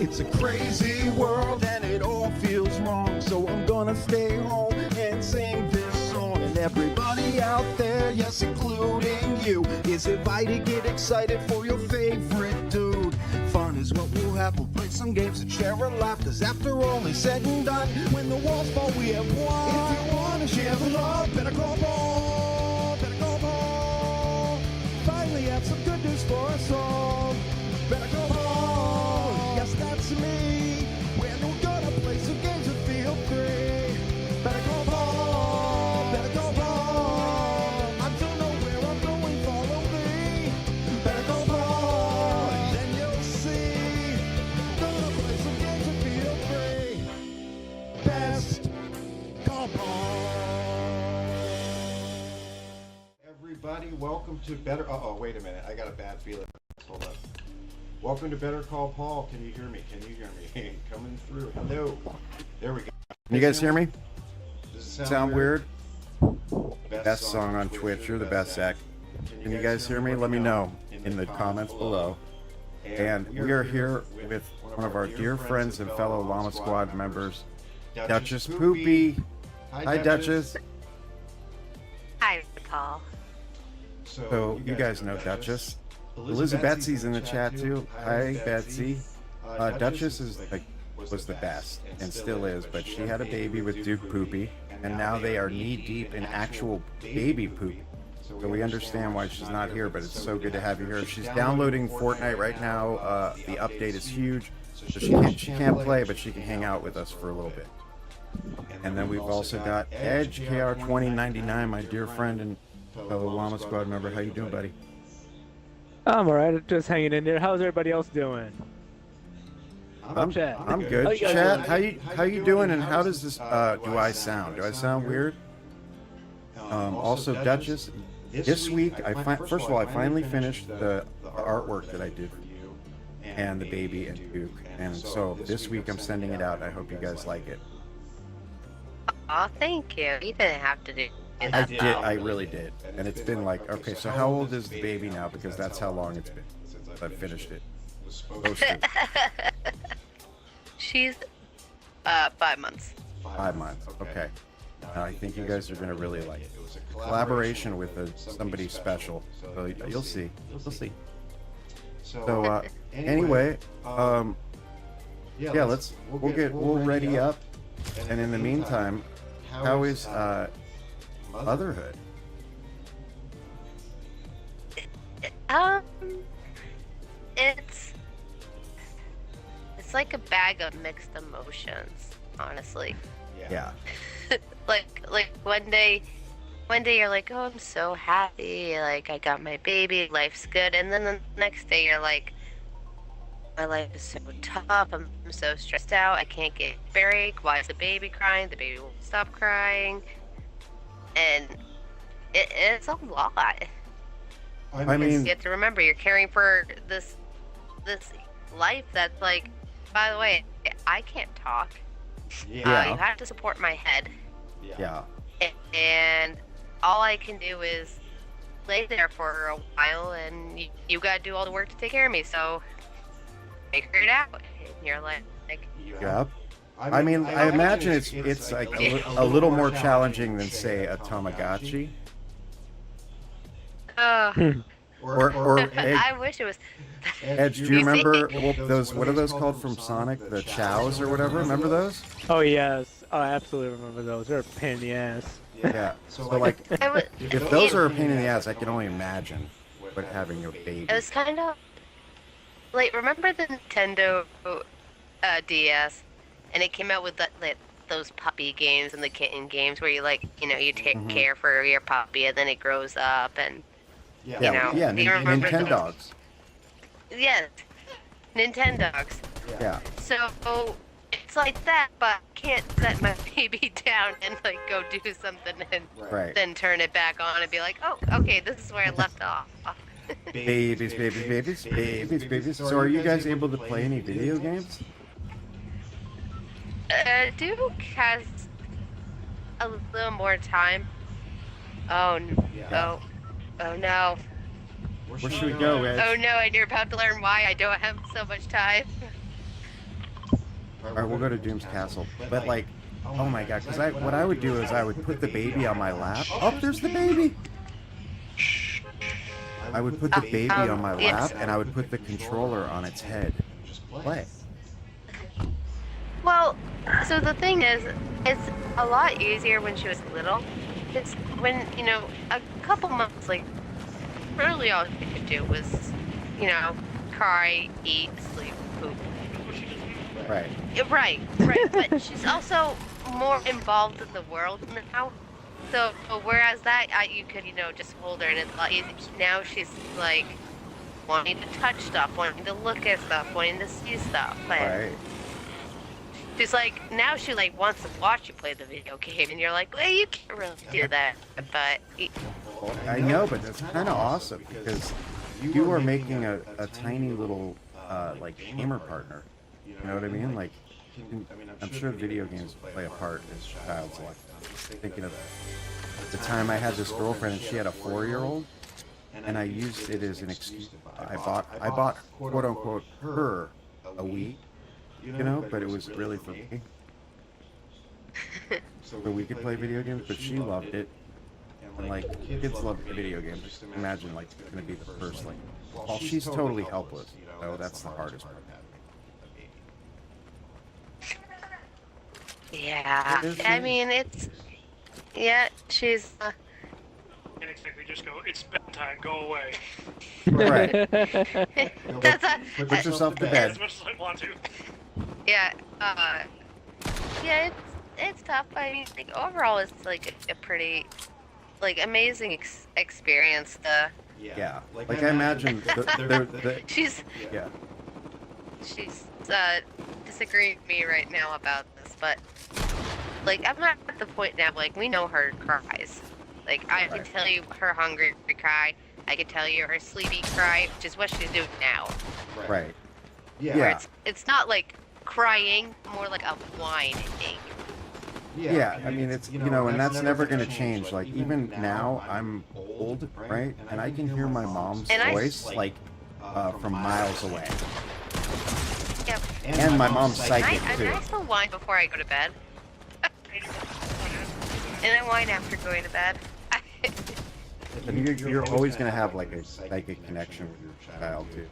It's a crazy world and it all feels wrong, so I'm gonna stay home and sing this song. And everybody out there, yes, including you, is invited. Get excited for your favorite dude. Fun is what we'll have. We'll play some games and share a laugh, cause after all is said and done, when the walls fall, we have won. If you wanna share the love, better call Paul. Better call Paul. Finally have some good news for us all. Better call Paul. Yes, that's me. When we're gonna play some games and feel free. Better call Paul. Better call Paul. I don't know where I'm going, follow me. Better call Paul. Then you'll see. Gonna play some games and feel free. Best call Paul. Everybody, welcome to Better. Oh, wait a minute. I got a bad feeling. Hold up. Welcome to Better Call Paul. Can you hear me? Can you hear me? Coming through. Hello. There we go. Can you guys hear me? Does it Sound weird? Best song on Twitch. You're the best, Zach. Can you guys hear me? Let me know in the comments below. And we are here with one of our dear friends and fellow Llama Squad members, Duchess Poopy. Hi, Duchess. Hi, Paul. So you guys know Duchess. Elizabetsy's in the chat too. Hi, Betsy. Duchess is was the best and still is, but she had a baby with Duke Poopy, and now they are knee deep in actual baby poop. So we understand why she's not here, but it's so good to have you here. She's downloading Fortnite right now. The update is huge, so she can't play, but she can hang out with us for a little bit. And then we've also got Edge KR2099, my dear friend and fellow Llama Squad member. How you doing, buddy? I'm alright, just hanging in there. How's everybody else doing? I'm good. Chat, how you doing? And how does this do I sound? Do I sound weird? Also, Duchess, this week first of all, I finally finished the artwork that I did for you and the baby and Duke, and so this week I'm sending it out. I hope you guys like it. Oh, thank you. You didn't have to do that. I did. I really did. And it's been like, okay, so how old is the baby now? Because that's how long it's been since I finished it. She's 5 months. 5 months. Okay. I think you guys are gonna really like it. It was a collaboration with somebody special. So you'll see. You'll see. So anyway, yeah, we'll ready up. And in the meantime, how is motherhood? It's like a bag of mixed emotions, honestly. Yeah. like one day you're like, oh, I'm so happy, like I got my baby, life's good, and then the next day you're like, my life is so tough, I'm so stressed out, I can't get a break, why is the baby crying, the baby won't stop crying, and it's a lot. I mean, you have to remember you're caring for this life that's like, by the way, I can't talk. Yeah. You have to support my head. Yeah. And all I can do is lay there for a while, and you gotta do all the work to take care of me, so figure it out. And you're like yeah. I mean, I imagine it's like a little more challenging than, say, a Tamagotchi. Or Edge. I wish it was. Edge, do you remember those? What are those called from Sonic? The Chows or whatever. Remember those? Oh yes, I absolutely remember those. They're a pain in the ass. Yeah. So like, if those are a pain in the ass, I can only imagine what having your baby. It was kind of like, remember the Nintendo DS, and it came out with those puppy games and the kitten games where you you take care for your puppy and then it grows up and Nintendogs. Yes, Nintendogs. Yeah. So it's like that, but I can't set my baby down and go do something and then turn it back on and be like, oh, okay, this is where I left off. Babies. So are you guys able to play any video games? Duke has a little more time. Oh no. Where should we go, Edge? Oh no, and you're about to learn why I don't have so much time. All right, we'll go to Doom's Castle. But like, oh my god, because what I would do is I would put the baby on my lap. Oh, there's the baby. I would put the baby on my lap, and I would put the controller on its head. Play. Well, so the thing is, it's a lot easier when she was little. It's when, you know, a couple months, like, really all she could do was, you know, cry, eat, sleep, poop. Right. Right. But she's also more involved in the world now. So, whereas that, you could, you know, just hold her and it's a lot easier. Now she's, like, wanting to touch stuff, wanting to look at stuff, wanting to see stuff. And Right. she's like, now she, like, wants to watch you play the video game. And you're like, well, you can't really do that. But... Well, I know, but that's kind of awesome because you are making a tiny little, like, gamer partner. You know what I mean? Like, I'm sure video games play a part in a child's life. I'm thinking of the time I had this girlfriend and she had a 4-year-old, and I used it as an excuse. I bought quote unquote her a Wii, you know, but it was really for me. So we could play video games, but she loved it. And like, kids love video games. Just imagine like it's gonna be the first like, well, she's totally helpless. You know, that's the hardest part. Yeah, I mean, it's... Yeah, she's... And exactly, just go, it's bedtime, go away. Right. That's a... Put yourself to As bed. much as I want to. Yeah, yeah, it's tough. I mean, like, overall, it's, like, a pretty, like, amazing experience to... Yeah. Like I imagine She's... yeah. She's, disagreeing with me right now about this, but... Like, I'm not at the point now, like, we know her cries. Like, I can tell you her hungry cry. I can tell you her sleepy cry, which is what she's doing now. Right. Where Yeah. it's not like crying, more like a whining. Yeah, I mean, it's, you know, and that's never going to change. Like, even now, I'm old, right? And I can hear my mom's voice, like, from miles away. Yep. And my mom's psychic, too. I still whine before I go to bed. And I whine after going to bed. And you're always going to have, like, a psychic connection with your child, too.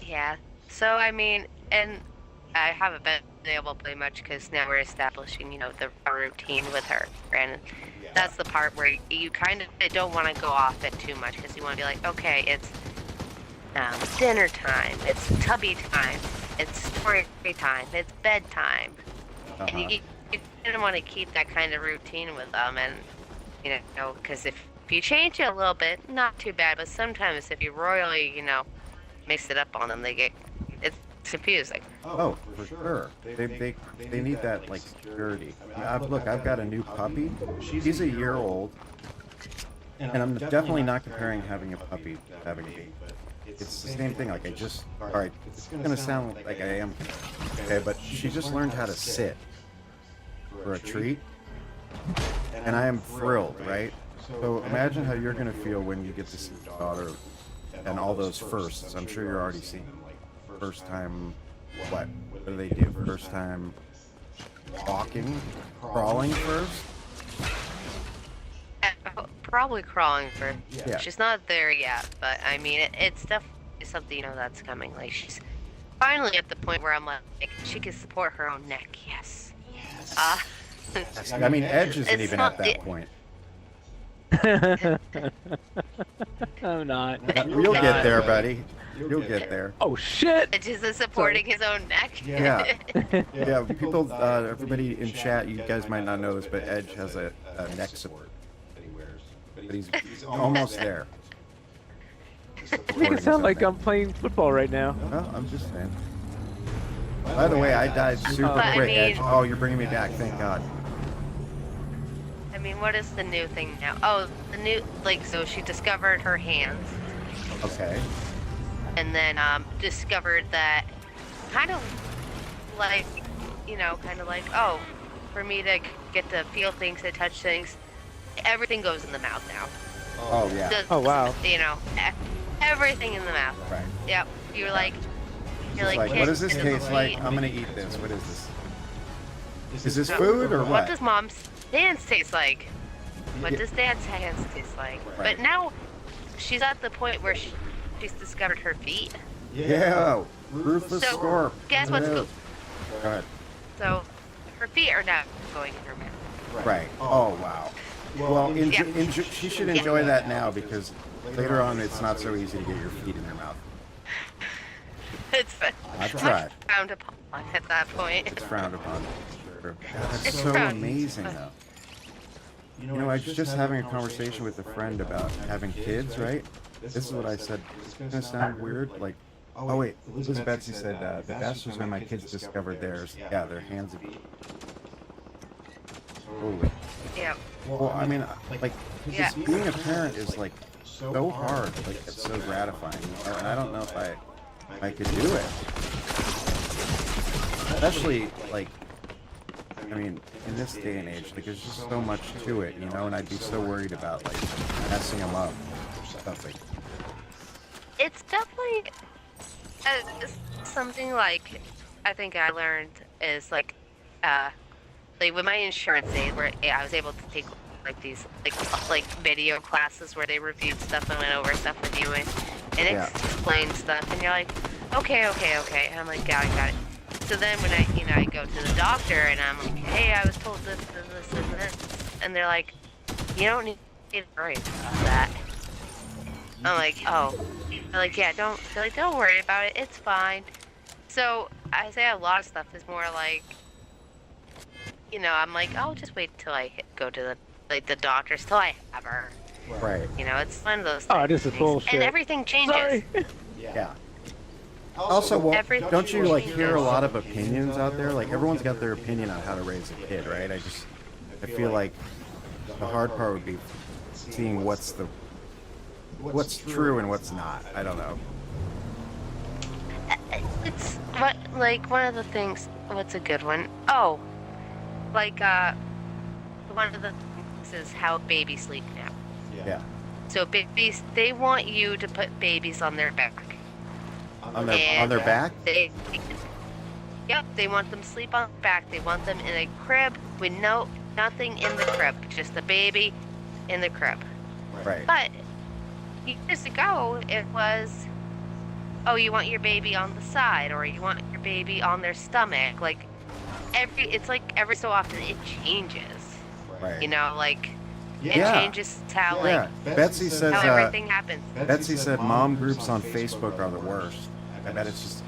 Yeah. So, I mean, and I haven't been able to play much because now we're establishing, you know, the routine with her. And that's the part where you kind of don't want to go off it too much because you want to be like, okay, it's dinner time, it's tubby time, it's story time, it's bedtime. And you don't want to keep that kind of routine with them. And, you know, because if you change it a little bit, not too bad. But sometimes if you royally, you know, mix it up on them, it's confusing. Oh, for sure. They need that, like, security. Look, I've got a new puppy. She's a year old. And I'm definitely not comparing having a puppy to having a baby. It's the same thing. Like, alright, it's gonna sound like I am, okay, but she just learned how to sit for a treat. And I am thrilled, right? So imagine how you're gonna feel when you get to see your daughter and all those firsts. I'm sure you're already seeing them, like, first time, what do they do? First time walking, crawling first? Probably crawling first. Yeah. She's not there yet, but I mean, it's definitely something, you know, that's coming. Like, she's finally at the point where I'm like, she can support her own neck. Yes. I mean, Edge isn't It's even not- at that point. I'm not. You'll get there, buddy. You'll get there. Oh shit! It's just supporting his own neck. Yeah. Yeah, people, everybody in chat, you guys might not know this, but Edge has a neck support that he wears. But he's almost there. Make it sound like I'm playing football right now. Well, I'm just saying. By the way, I died super But, I quick, mean- Edge. Oh, you're bringing me back, thank God. I mean, what is the new thing now? Oh, the new, like, so she discovered her hands, Okay. and then discovered that kind of like, you know, kind of like, oh, for me to get to feel things, to touch things, everything goes in the mouth now. Oh, yeah. Just, Oh, wow. You know, everything in the mouth. Right. Yep. You're like, You're She's like, what "Kick does this to the taste like? feet." I'm gonna eat this. What is this? Is this food or What what? does mom's dance taste like? What Yeah. does dad's hands taste like? Right. But now she's at the point where she's discovered her feet. Yeah, ruthless So, scorp. guess what's Yeah. cool? Go ahead. So her feet are now going in her mouth. Right. Oh wow. Well, Yeah. she should enjoy that now because later on it's not so easy to get your feet in your mouth. It's I've much tried. frowned upon at that point. It's frowned upon. God, that's It's so frowned. amazing though. You know, I was just having a conversation with a friend about having kids, right? This is what I said. It's gonna sound weird, like, oh wait, Elizabeth Betsy said the best was when my kids discovered theirs. Yeah, their hands would be. Holy. Yeah. Well, I mean, like, Yeah. being a parent is like so hard. Like, it's so gratifying, and I don't know if I could do it. Especially like, I mean, in this day and age, like, there's just so much to it, you know, and I'd be so worried about like messing them up or something. It's definitely something like I think I learned is like with my insurance aid where I was able to take like these like video classes where they reviewed stuff and went over stuff with you and Yeah. explained stuff and you're like okay and I'm like got it. So then when I go to the doctor and I'm like, hey, I was told this and this and this, and they're like, you don't need to worry about that. I'm like, oh. They're like, yeah, don't worry about it. It's fine. So I say a lot of stuff is more like, I'm like, I'll just wait till I go to the doctors till I have her. Right. It's one of those. Oh, this is things. bullshit. And everything changes. Sorry. Yeah. Also, well, Everything don't you like hear a changes. lot of opinions out there? Like, everyone's got their opinion on how to raise a kid, right? I feel like the hard part would be seeing what's true and what's not. I don't know. It's one of the things. What's a good one? Oh, one of the things is how babies sleep now. Yeah. So babies, they want you to put babies on their back. On their back? Yep, they want them to sleep on their back. They want them in a crib with nothing in the crib, just a baby in the crib. Right. But years ago, it was, oh, you want your baby on the side, or you want your baby on their stomach. It's like every so often it changes. Right. It changes how Yeah. Betsy says. how everything happens. Betsy said mom groups on Facebook are the worst. I bet it's just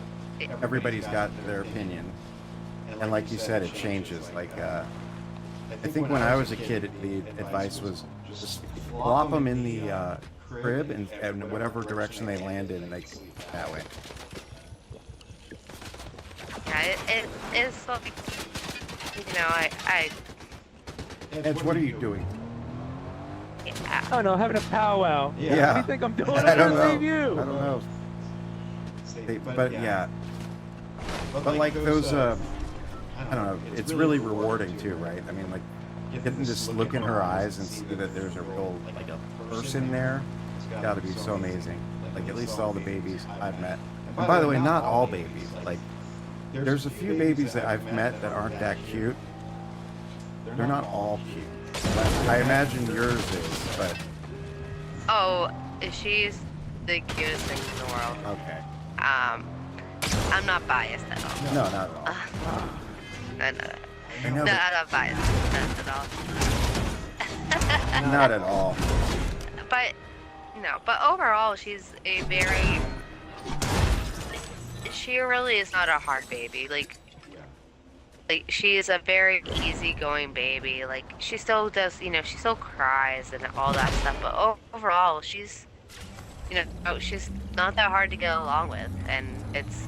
everybody's got their opinion, and like you said, it changes. I think when I was a kid, the advice was just flop them in the crib and whatever direction they landed, and they that way. Yeah, it is like, I Edge, what are you doing? Oh no, having a powwow. Yeah. What do you think I'm doing? I I'm don't gonna know. save you. I don't know. But yeah. But like those, I don't know. It's really rewarding too, right? I mean, like getting to just look in her eyes and see that there's a real like a person there. It's got to be so amazing. Like at least all the babies I've met. And by the way, not all babies. Like there's a few babies that I've met that aren't that cute. They're not all cute. I imagine yours is, but oh, she's the cutest thing in the world. okay. I'm not biased at all. No, not at all. No. I know, No, but I'm not biased at all. not at all. But overall, she's a very. She really is not a hard baby. Like she is a very easygoing baby. Like she still does, she still cries and all that stuff. But overall, she's, she's not that hard to get along with, and it's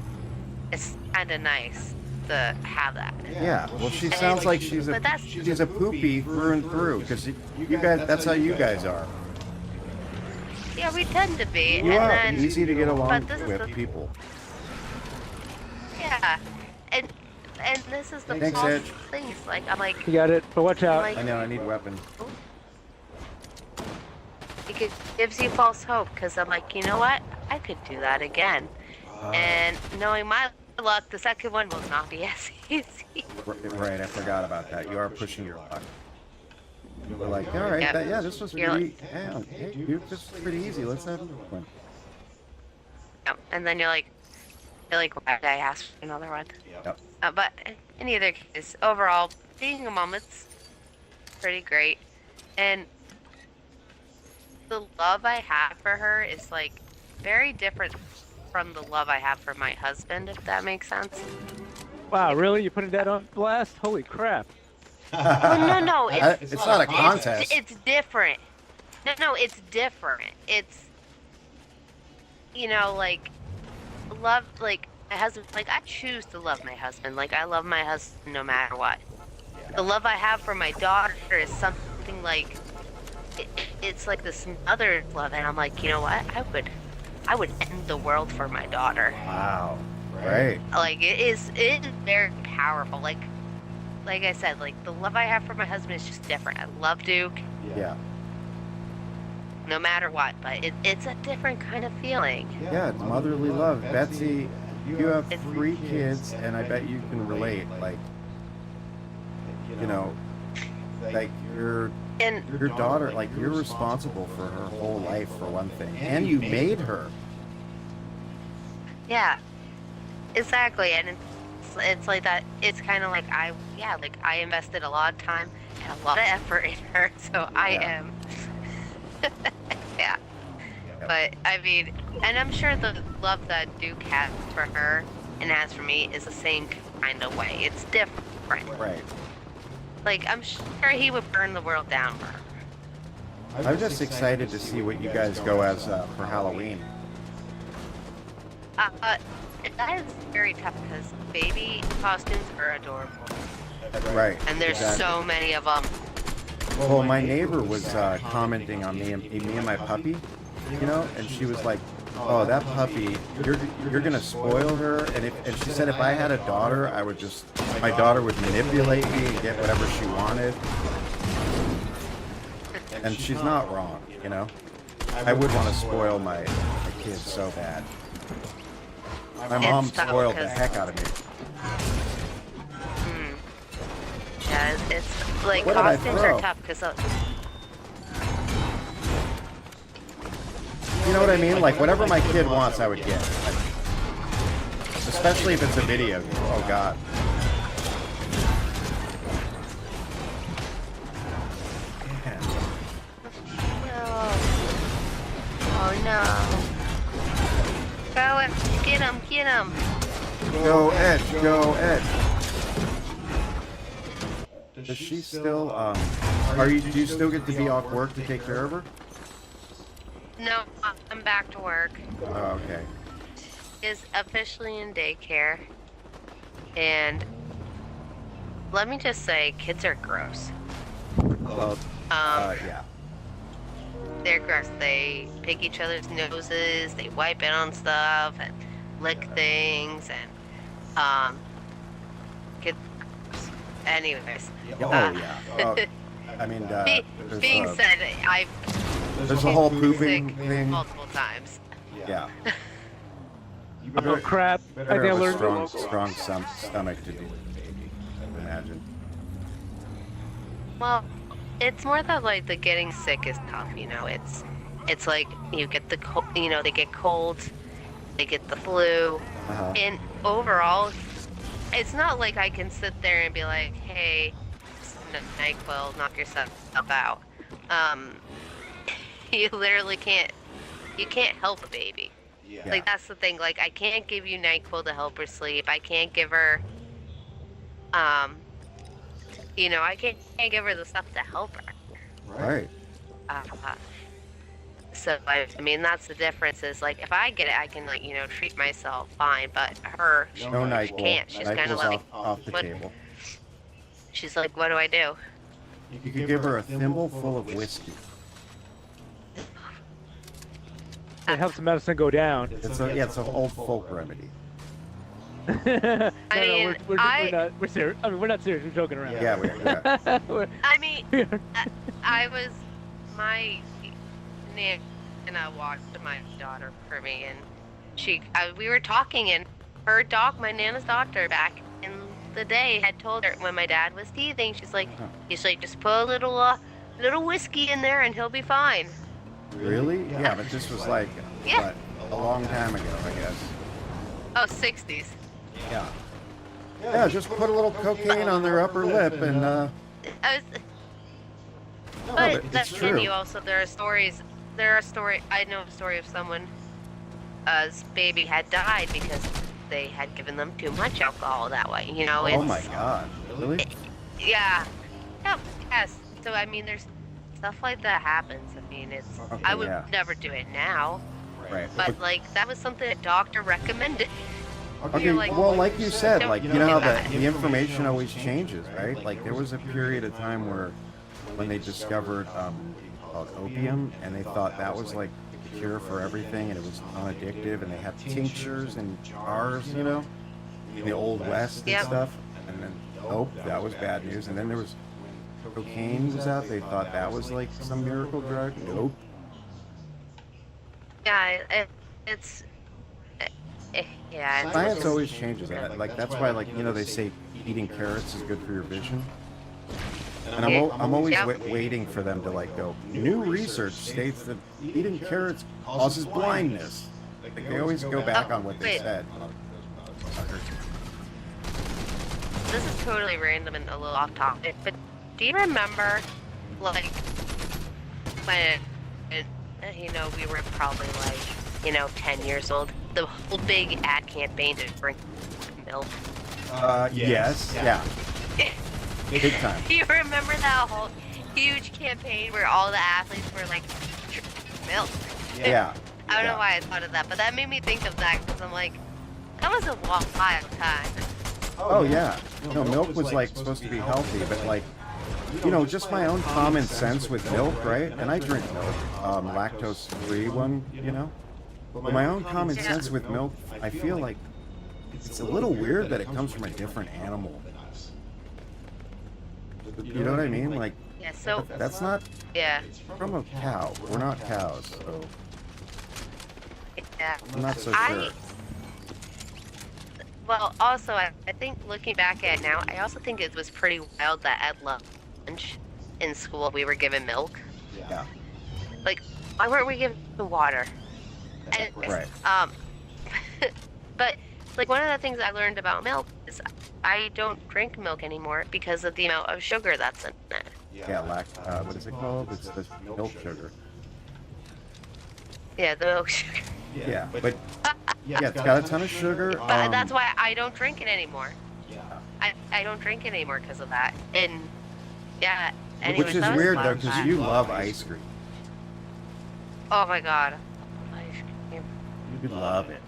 kind of nice to have that. Yeah, well, she sounds like she's a poopy through and through, because you guys, that's how you guys are. Yeah, we tend to be. You and are then, easy to get along but this is with the- people. Yeah, and this is the Thanks, false Edge. things. Like I'm like, You got it, but watch out. like I know, I need weapons. it gives you false hope because I'm like, you know what? I could do that again. And knowing my luck, the second one will not be as easy. Right, I forgot about that. You are pushing your luck. We're like, all right, Yep. yeah, this was You're pretty. Yeah, hey, dude, this was pretty easy. Let's have another one. And then you're like, why did I ask for another one? Yep. But in either case, overall, being a mom, it's pretty great. And the love I have for her is like very different from the love I have for my husband, if that makes sense. Wow, really? You putting that on blast? Holy crap! Well, no, It's not a contest. It's different. No, it's different. It's, like, love, like, my husband, like, I choose to love my husband. Like, I love my husband no matter what. The love I have for my daughter is something like, it's like this mother's love, and I'm like, you know what? I would end the world for my daughter. Wow. Right. Like, it is very powerful. Like I said, like, the love I have for my husband is just different. I love Duke, Yeah. no matter what, but it's a different kind of feeling. Yeah, it's motherly love. Betsy, you have 3 kids, and I bet you can relate. Like, like your daughter, like, you're responsible for her whole life, for one thing, and you made her. Yeah, exactly, and it's like that. It's kind of like I invested a lot of time and a lot of effort in her, so I am. Yeah. But I mean, and I'm sure the love that Duke has for her and has for me is the same kind of way. It's different. Right. Like, I'm sure he would burn the world down for her. I'm just excited to see what you guys go as for Halloween. That is very tough because baby costumes are adorable. Right. And there's so many of them. Well, my neighbor was commenting on me and my puppy, and she was like, "Oh, that puppy, you're gonna spoil her." And she said if I had a daughter, my daughter would manipulate me and get whatever she wanted. And she's not wrong, I would want to spoil my kids so bad. My mom spoiled the heck out of me. Yeah, it's like What did I costumes throw? are tough because You know what I mean? Like, whatever my kid wants, I would get. Like, especially if it's a video game. Oh, God. Oh no. Go and get him. Go, Edge, go, Edge. Does she still, do you still get to be off work to take care of her? No, I'm back to work. Oh, okay. Is officially in daycare. And let me just say, kids are gross. Well, yeah. They're gross. They pick each other's noses, they wipe it on stuff, and lick things, and, kids. Anyways. Oh, yeah. Oh, I mean, Being said, there's a whole been pooping sick thing. multiple times. Yeah. Oh crap! I Better think I have a learned. strong stomach to do with the baby, I imagine. Well, it's more that like the getting sick is tough. It's like you get the they get colds, they get the flu, Uh-huh. and overall, it's not like I can sit there and be like, hey, NyQuil, knock yourself out. You literally can't. You can't help a baby. Yeah. Like, that's the thing. Like, I can't give you NyQuil to help her sleep. I can't give her, I can't give her the stuff to help her. Right. So, I mean, that's the difference is, like, if I get it, I can, like, treat myself fine. But her, No she NyQuil. can't. She's kind of NyQuil's like, off the what? table. She's like, what do I do? You could give her a thimble full of whiskey. It helps the medicine go down. It's an old folk remedy. No, mean, we're not serious. I mean, we're not serious. We're joking around. Yeah, We're- I mean, my Nana watched my daughter for me, and we were talking, and my Nana's doctor, back in the day, had told her when my dad was teething, she's like, just put a little whiskey in there, and he'll be fine. Really? Yeah, but this was like, Yeah. what, a long time ago, I guess. Oh, 60s. Yeah. Yeah, just put a little cocaine on their upper lip and, I was, but but it's then true. you also, I know a story of someone, baby had died because they had given them too much alcohol that way, you know? Oh my God. Really? Yeah. Yep, yes. So, I mean, there's stuff like that happens. I mean, Okay, I would yeah. never do it now, Right. but, like, that was something a doctor recommended. Okay, You're like, well, like you said, don't like, you do know how that. the information always changes, right? Like, there was a period of time where, when they discovered called opium, and they thought that was like the cure for everything, and it was unaddictive, and they had tinctures and jars, you know, in the Old West and Yep. stuff. And then, nope, that was bad news. And then there was cocaine was out. They thought that was like some miracle drug. Nope. Yeah, it's... yeah, it's Science always changes. Like that's why, like, you know, they say eating carrots is good for your vision. And I'm always waiting for them to like go. New research states that eating carrots causes blindness. Like they always go back on what they Wait. said. This is totally random and a little off topic, but do you remember, like, when, you know, we were probably like, you know, 10 years old, the whole big ad campaign to drink milk? Yes, yeah, big time. Do you remember that whole huge campaign where all the athletes were like, drink milk? Yeah. I don't yeah. know why I thought of that, but that made me think of that because I'm like, that was a wild time. Oh yeah. No, milk was like supposed to be healthy, but like, you know, just my own common sense with milk, right? And I drink milk, lactose-free one, you know. But my own common sense with milk, I feel like it's a little weird that it comes from a different animal. You know what I mean? Like, Yeah, so, that's not yeah, from a cow. We're not cows, so yeah. I'm not so sure. Well, also, I think looking back at it now, I also think it was pretty wild that at lunch in school we were given milk. Yeah. Like, why weren't we given water? And, Right. but, like, one of the things I learned about milk is I don't drink milk anymore because of the amount of sugar that's in it. Yeah, what is it called? It's the milk sugar. Yeah, the milk sugar. Yeah, but yeah, it's got a ton of sugar. But that's why I don't drink it anymore. I don't drink it anymore because of that. And, yeah, anyways, Which is that was weird though, wild because time. you love ice cream. Oh my god. Ice cream. You love it.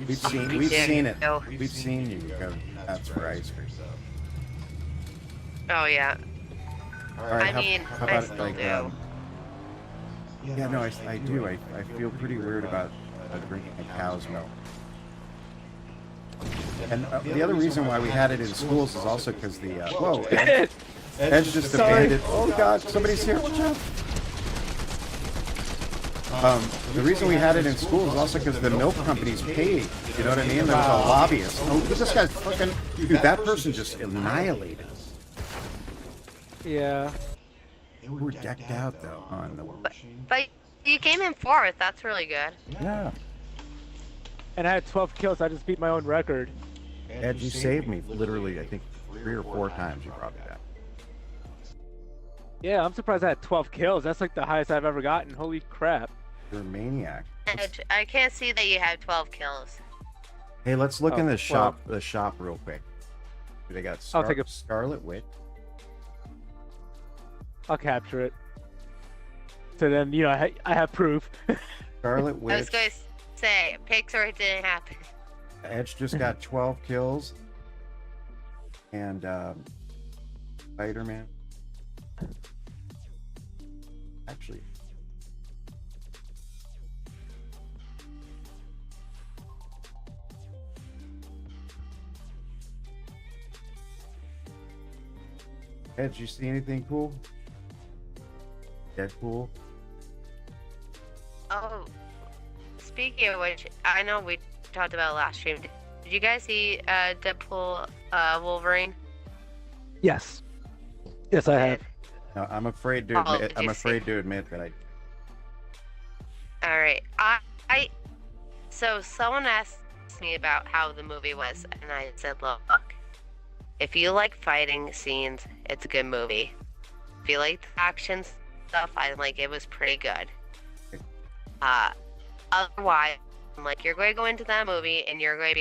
We've seen it. No. We've seen you go nuts for ice cream. Oh yeah. All right, I mean, how I about still like, do. yeah, no, I do. I feel pretty weird about drinking a cow's milk. And the other reason why we had it in schools is also because the whoa, Edge just Sorry. abandoned. Oh God, somebody's here! Watch out! The reason we had it in schools is also because the milk companies paid. You know what I mean? There was a lobbyist. Oh, this guy's fucking dude. That person just annihilated us. Yeah. They were decked out though on the But you came in fourth. That's really good. yeah. And I had 12 kills. I just beat my own record. Ed, you saved me literally, I think, 3 or 4 times you brought me back. Yeah, I'm surprised I had 12 kills. That's like the highest I've ever gotten. Holy crap. You're a maniac. And I can't see that you have 12 kills. Hey, let's look in Oh, the shop real quick. They got I'll take a- Scarlet Witch. I'll capture it. So then, you know, I have proof. Scarlet I was Witch. going to say, pics or it didn't happen. Edge just got 12 kills. And Spider-Man. Actually. Edge, you see anything cool? Deadpool? Oh, speaking of which, I know we talked about it last stream. Did you guys see Deadpool Wolverine? Yes. Yes, I have. No, I'm afraid to Oh, admit. did I'm you afraid see? to admit that I. All right. So someone asked me about how the movie was, and I said, look, if you like fighting scenes, it's a good movie. If you like the action stuff, it was pretty good. Otherwise, you're going to go into that movie and you're going to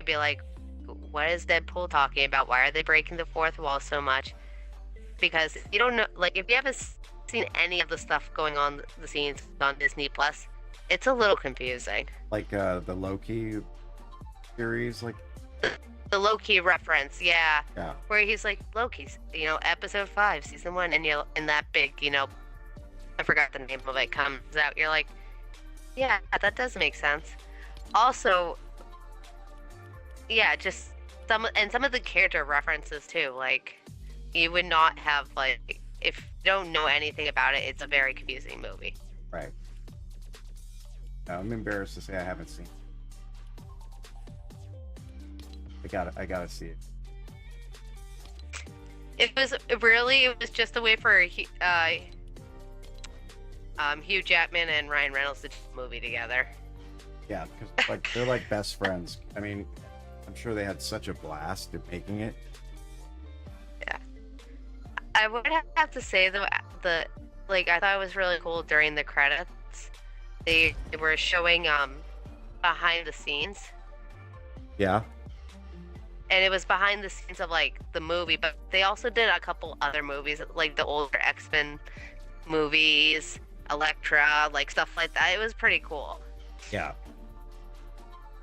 be like, what is Deadpool talking about? Why are they breaking the fourth wall so much? Because you don't know, if you haven't seen any of the stuff going on, the scenes on Disney Plus, it's a little confusing. Like the Loki series, The Loki reference, yeah. Yeah. Where he's like, Loki's, episode 5, season 1, and you're in that big, I forgot the name of it, comes out. You're like, yeah, that does make sense. Also, yeah, just some of the character references too. You would not have, if you don't know anything about it, it's a very confusing movie. Right. No, I'm embarrassed to say I haven't seen it. I gotta see it. It was just a way for Hugh Jackman and Ryan Reynolds to do a movie together. Yeah, because they're like best friends. I mean, I'm sure they had such a blast at making it. Yeah. I would have to say though, I thought it was really cool during the credits. They were showing behind the scenes. Yeah. And it was behind the scenes of the movie, but they also did a couple other movies, the older X-Men movies, Elektra, stuff like that. It was pretty cool. Yeah.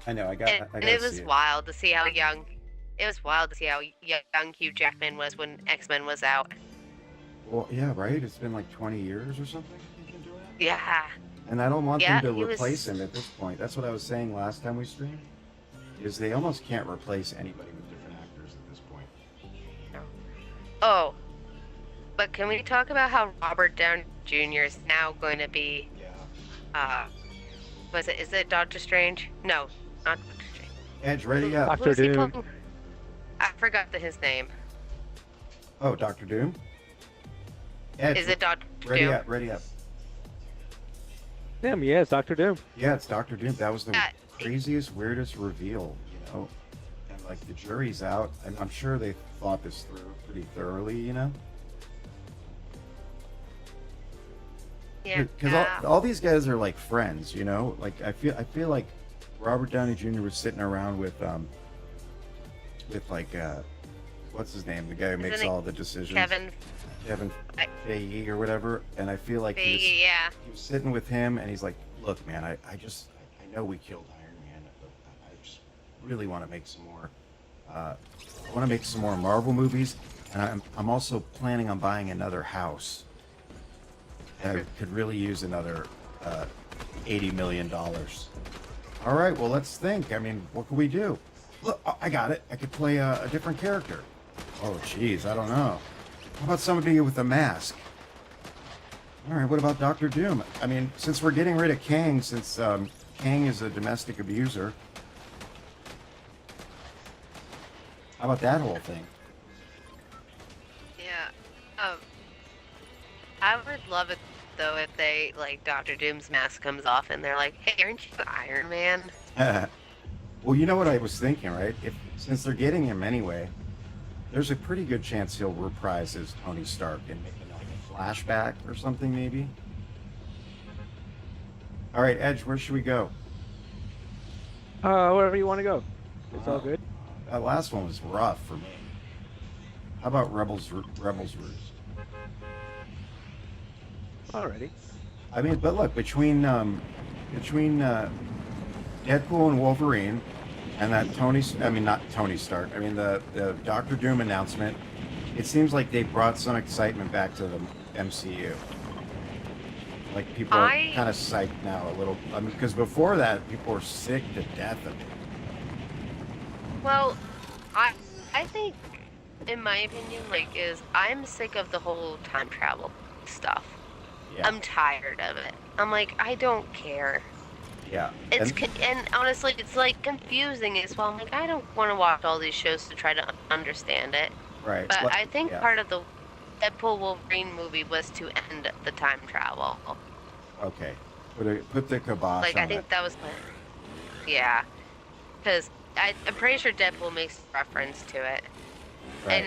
I know. I And it was wild to see how young. It was wild to see how young Hugh Jackman was when X-Men was out. Well, yeah, right. It's been 20 years or something. Yeah. And I don't want Yeah, them to he replace was- him at this point. That's what I was saying last time we streamed. Is they almost can't replace anybody with different actors at this point. Oh. But can we talk about how Robert Downey Jr. is now going to be? Yeah. Is it Doctor Strange? No, not Doctor Strange. Edge, ready up. Doctor Who's he Doom. playing? I forgot his name. Oh, Doctor Doom. Edge, Is it Doctor ready Doom? up? Ready up. Damn, yeah, it's Doctor Doom. Yeah, it's Doctor Doom. That was the Yeah. craziest, weirdest reveal, And the jury's out, and I'm sure they thought this through pretty thoroughly, Yeah. Because all these guys are friends, I feel like Robert Downey Jr. was sitting around with what's his name, the guy who makes Isn't it all the decisions, Kevin Feige or whatever, and I feel like Feige, yeah. he was sitting with him, and he's like, look, man, I know we killed Iron Man, but I just really want to make some more. I want to make some more Marvel movies, and I'm also planning on buying another house. And I could really use another $80 million. All right, well, let's think. I mean, what can we do? Look, I got it. I could play a different character. Oh, geez, I don't know. How about somebody with a mask? All right, what about Doctor Doom? I mean, since we're getting rid of Kang, since Kang is a domestic abuser, how about that whole thing? Yeah. I would love it though if they Doctor Doom's mask comes off and they're like, "Hey, aren't you Iron Man?" Well, you know what I was thinking, right? Since they're getting him anyway, there's a pretty good chance he'll reprise as Tony Stark and make a flashback or something, maybe. All right, Edge, where should we go? Wherever you want to go. It's all good. That last one was rough for me. How about Rebels Roost? Alrighty. I mean, but look, between Deadpool and Wolverine, and that not Tony Stark, the Doctor Doom announcement, it seems like they brought some excitement back to the MCU. People are kind of psyched now a little. Because before that, people were sick to death of it. Well, I think, in my opinion, I'm sick of the whole time travel stuff. Yeah. I'm tired of it. I'm like, I don't care. Yeah. It's And, and honestly, it's like confusing as well. I'm like, I don't want to watch all these shows to try to understand it. right. But I think Yeah. part of the Deadpool Wolverine movie was to end the time travel. Okay. Put the kibosh Like, I on it. think that was the yeah, because I'm pretty sure Deadpool makes reference to it. Right.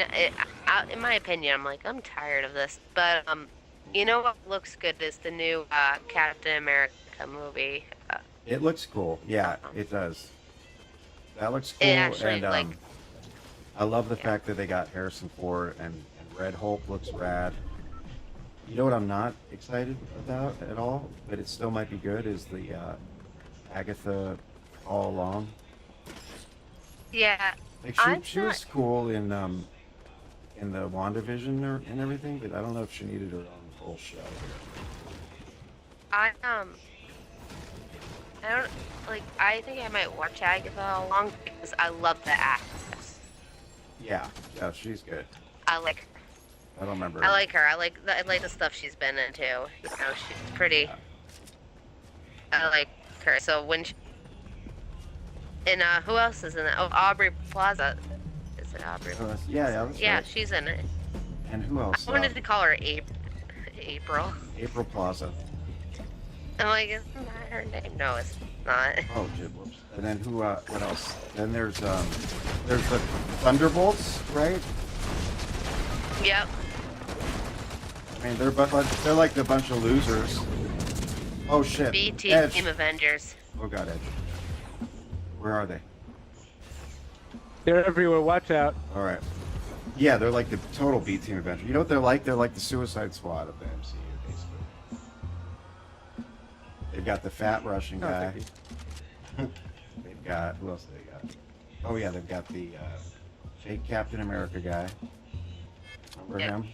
And in my opinion, I'm like, I'm tired of this. But you know what looks good is the new Captain America movie. It looks cool. Yeah, Um, it does. That looks it cool, actually and like I love the yeah. fact that they got Harrison Ford and Red Hulk looks rad. You know what I'm not excited about at all, but it still might be good is the Agatha All Along. Yeah, Like I'm she not. was cool in the WandaVision and everything, but I don't know if she needed her own full show. I I don't like. I think I might watch Agatha along because I love the actress. Yeah, yeah, she's good. I like. I don't remember. I like her. I like the stuff she's been into. You know, she's pretty. Yeah. I like her. So when she, and who else is in it? Oh, Aubrey Plaza. Is it Aubrey? Yeah, yeah, that's Yeah, right. she's in it. And who else? I wanted to call her April. April Plaza. I'm like, isn't that her name? No, it's not. Oh, shit, whoops. And then who? What else? Then there's the Thunderbolts, right? Yep. I mean, they're like the bunch of losers. Oh shit. B Edge. Team Avengers. Oh god, Edge. Where are they? They're everywhere. Watch out. All right. Yeah, they're like the total B Team Avenger. You know what they're like? They're like the Suicide Squad of the MCU, basically. They've got the fat Russian Oh, guy. thank They've got who else do they got? Oh yeah, they've got the fake Captain America guy. Remember Yep. him?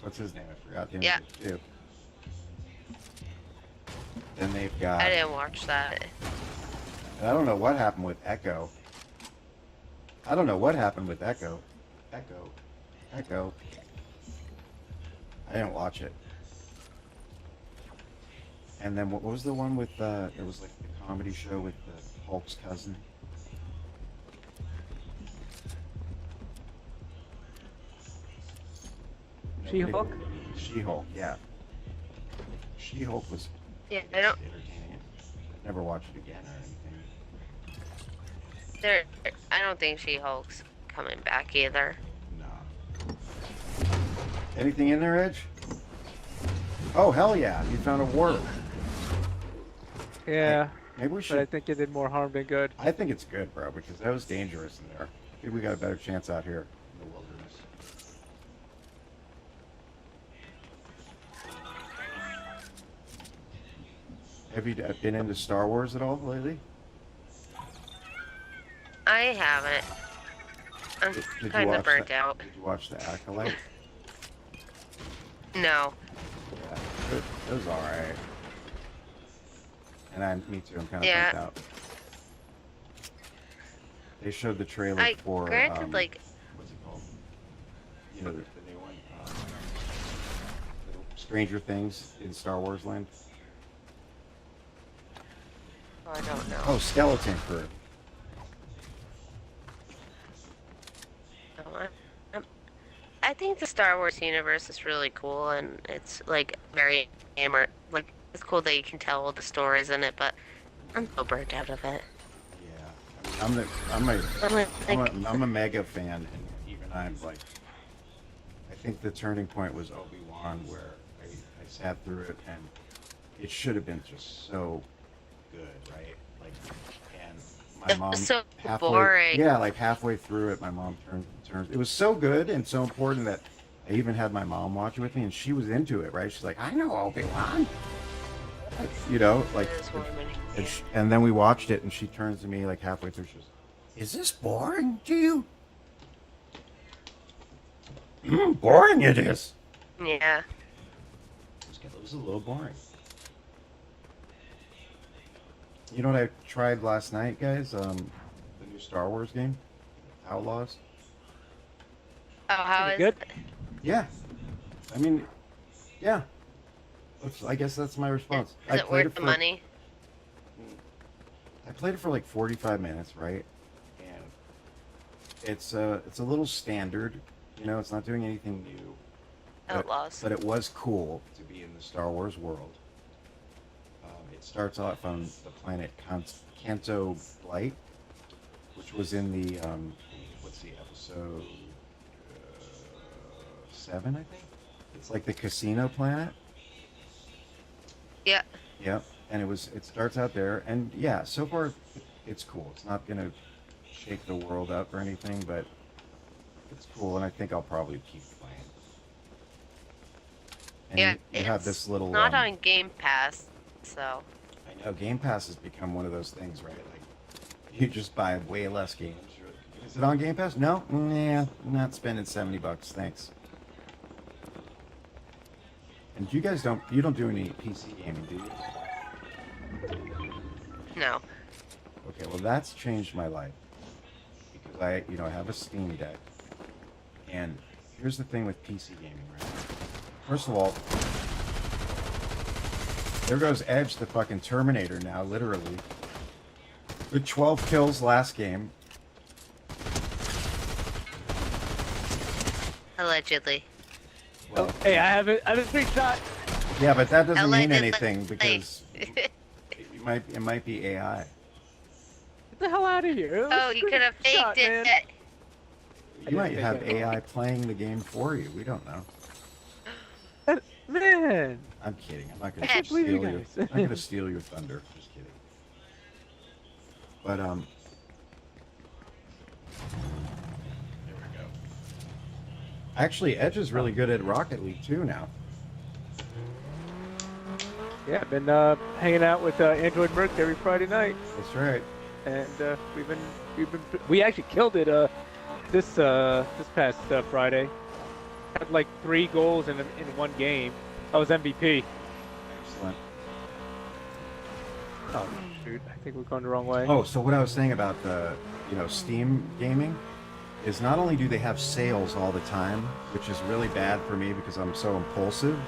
What's his name? I forgot the name. Yeah. of it, too. Then they've got. I didn't watch that. I don't know what happened with Echo. I don't know what happened with Echo. Echo. I didn't watch it. And then what was the one with it was like the comedy show with the Hulk's cousin? She-Hulk? She-Hulk, yeah. She-Hulk was Yeah, I don't. entertaining. I'd never watch it again or anything. I don't think She-Hulk's coming back either. No. Anything in there, Edge? Oh, hell yeah. You found a warp. Yeah, Maybe we but I should. think it did more harm than good. I think it's good, bro, because that was dangerous in there. Maybe we got a better chance out here in the wilderness. Have you been into Star Wars at all lately? I haven't. I'm Did you kind of watch burnt that- out. Did you watch The Acolyte? No. Yeah, it was all right. And me too. I'm kind of Yeah. burnt out. They showed the trailer I for granted like what's it called? You know, the new one, Stranger Things in Star Wars land. oh, I don't know. Oh, Skeleton Crew. No, I think the Star Wars universe is really cool, and it's like very like it's cool that you can tell all the stories in it, but I'm so burnt out of it. Yeah, I mean, I'm a mega fan, and even I'm like, I think the turning point was Obi-Wan, where I sat through it, and it should have been just so good, right? Like, and my It mom was so halfway, boring. yeah, like halfway through it, my mom turned. It was so good and so important that I even had my mom watch it with me, and she was into it, right? She's like, I know Obi-Wan. You know, like, It is warming. and then we watched it, and she turns to me like halfway through. She goes, "Is this boring to you?" Boring it is. Yeah. It was a little boring. You know what I tried last night, guys? The new Star Wars game, Outlaws. Oh, how Is is it good? it? Yeah. I mean, yeah. I guess that's my response. Is it worth the money? I played it for like 45 minutes, right? And it's a little standard. You know, it's not doing anything new. Outlaws. But it was cool to be in the Star Wars world. It starts off on the planet Canto Blight, which was in the what's the episode 7, I think. It's like the casino planet. Yeah. Yep. And it starts out there, and yeah, so far it's cool. It's not gonna shake the world up or anything, but it's cool, and I think I'll probably keep playing. And Yeah. you have this little. Not on Game Pass, so. I know Game Pass has become one of those things, right? Like, you just buy way less games. Is it on Game Pass? No. Nah, I'm not spending $70. Thanks. And you guys don't do any PC gaming, do you? No. Okay, well that's changed my life because I have a Steam Deck, and here's the thing with PC gaming, right? First of all, there goes Edge, the fucking Terminator now, literally. With 12 kills last game. Allegedly. Well, Hey, I have a screenshot. yeah, but that doesn't mean Allegedly. anything because it might be AI. Get the hell out of here. Oh, you could have Screenshot, faked man. it. You might have AI playing the game for you. We don't know. Man. I'm kidding. I'm not I gonna can't steal believe you your. guys. I'm not gonna steal your thunder. Just kidding. But there we go. Actually, Edge is really good at Rocket League too now. Yeah, I've been hanging out with Android Merc every Friday night, That's right. and we actually killed it this past Friday. Had like 3 goals in one game. I was MVP. Excellent. Oh shoot, I think we're going the wrong way. Oh, so what I was saying about the Steam gaming is not only do they have sales all the time, which is really bad for me because I'm so impulsive,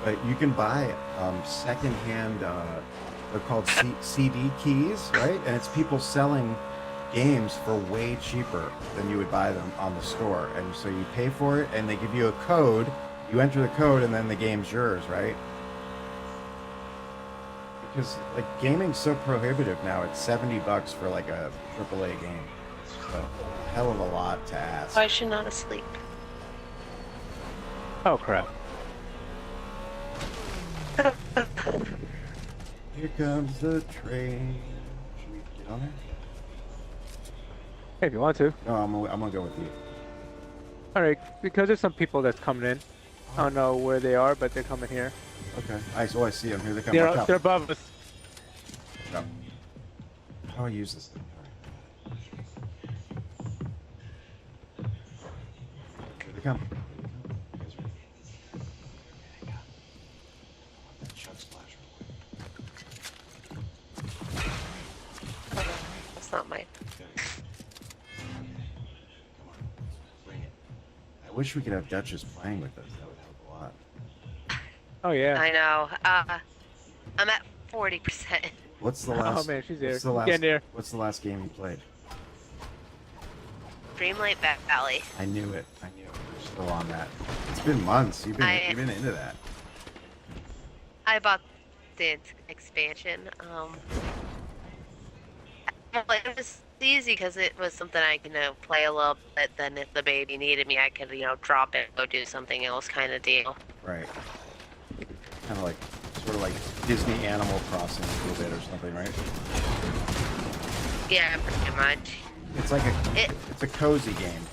but you can buy secondhand. They're called CD keys, right? And it's people selling games for way cheaper than you would buy them on the store. And so you pay for it, and they give you a code. You enter the code, and then the game's yours, right? Because like gaming's so prohibitive now. It's $70 for like a AAA game. So a hell of a lot to ask. Why is she not asleep? Oh crap. Here comes the train. Should we get on there? Hey, if you want to. No, I'm gonna go with you. All right, because there's some people that's coming in. I don't know where they are, but they're coming here. Okay. I see them. Here they come. Watch out. They're above us. Go. How do I use this thing? Here they come. You guys ready? Here they come. That chug splash real quick. That's not mine. Come on. Bring it. I wish we could have Duchess playing with us. That would help a lot. Oh yeah. I know. I'm at 40%. What's the last? Oh man, she's there. What's the last, Getting there. What's the last game you played? Dreamlight Valley. I knew it. I knew it. We're still on that. It's been months. You've been into that. I bought the expansion. Well, it was easy because it was something I could play a little bit. Then if the baby needed me, I could drop it, go do something else, kind of deal. Right. Kind of like, sort of like Disney Animal Crossing a little bit or something, right? Yeah, pretty much. It's like it's a cozy game.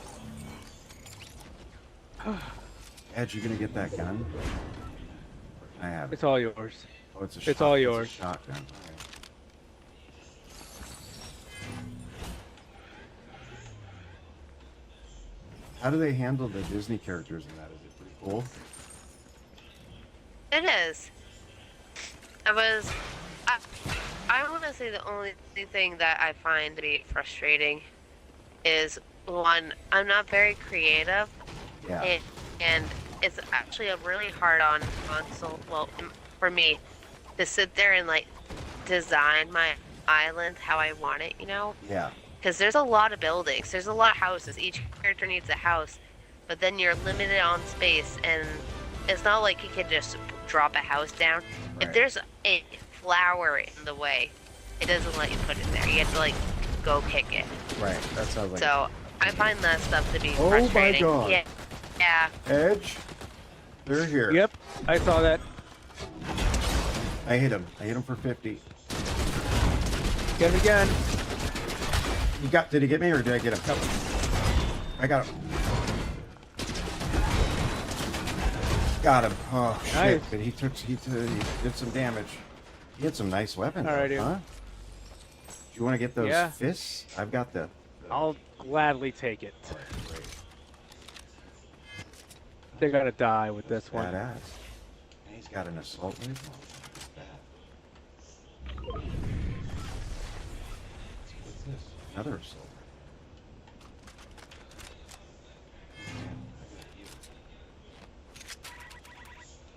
Ed, you gonna get that gun? I have it. It's all yours. Oh, it's all yours. It's a shotgun. All right. How do they handle the Disney characters in that? Is it pretty cool? It is. I want to say the only thing that I find to be frustrating is, one, I'm not very creative, Yeah. and it's actually a really hard on console. Well, for me, to sit there and like design my island how I want it, you know? Yeah. Because there's a lot of buildings, there's a lot of houses. Each character needs a house, but then you're limited on space, and it's not like you can just drop a house down. Right. If there's a flower in the way, it doesn't let you put it there. You have to like go kick it. Right. That sounds like. So I find that stuff to be Oh my frustrating. God. Yeah. Yeah. Edge. They're here. Yep, I saw that. I hit him. I hit him for 50. Get him again. Did he get me or did I get him? I got him. Got him. Oh shit! Nice. But he did some damage. He had some nice weapons. Alrighty. Huh? Do you want to get those Yeah. fists? I've got the. I'll gladly take it. Great. They're gonna die with this one. Badass. And he's got an assault rifle. What's this? Another assault.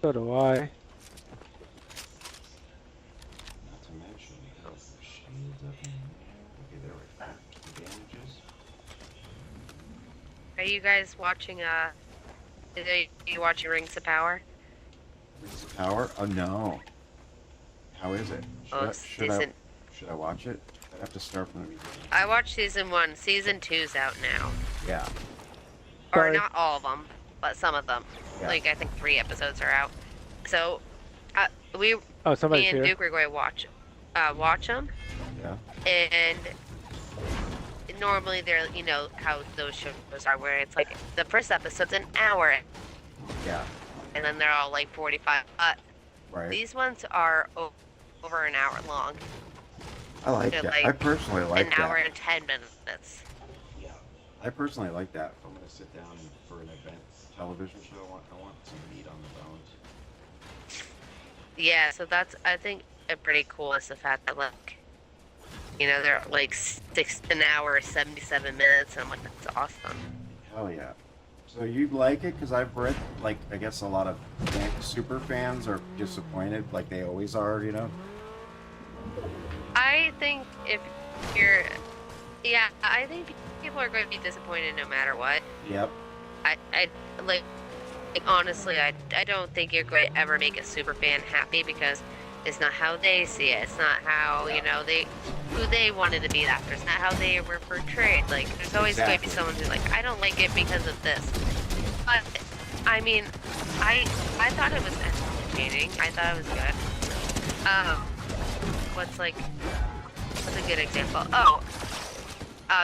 So do I. Not to mention, you have the shields up in here. Okay, there we go. The damages. Are you guys watching? Are you watching Rings of Power? Rings of Power? Oh no. How is it? It's decent. Should I watch it? I have to start from the beginning. I watched season 1. Season 2's out now. Yeah. Or Sorry. not all of them, but some of them. Yeah. Like I think 3 episodes are out. So, me Oh, somebody's and here. Duke were going to watch them, Yeah. and normally they're, you know how those shows are, where it's like the first episode's an hour, Yeah. and then they're all like 45. Right. These ones are over an hour long. I like they're that. like I personally like an that. hour and 10 minutes. Yeah. I personally like that. If I'm gonna sit down for an event television show, I want some meat on the bones. Yeah, so that's, I think, pretty cool is the fact that, like, you know, they're like an hour, 77 minutes, and I'm like, that's awesome. Hell yeah. So you like it? Because I've read, like, I guess a lot of super fans are disappointed, like they always are, you know? I think if you're, yeah, I think people are going to be disappointed no matter what. Yep. I like honestly, I don't think you're going to ever make a super fan happy, because it's not how they see it. It's not how, you know, who they wanted to be after. It's not how they were portrayed. Like, there's always going to be someone who's like, I don't like it because of this. But, I mean, I thought it was entertaining. I thought it was good. What's a good example? Oh,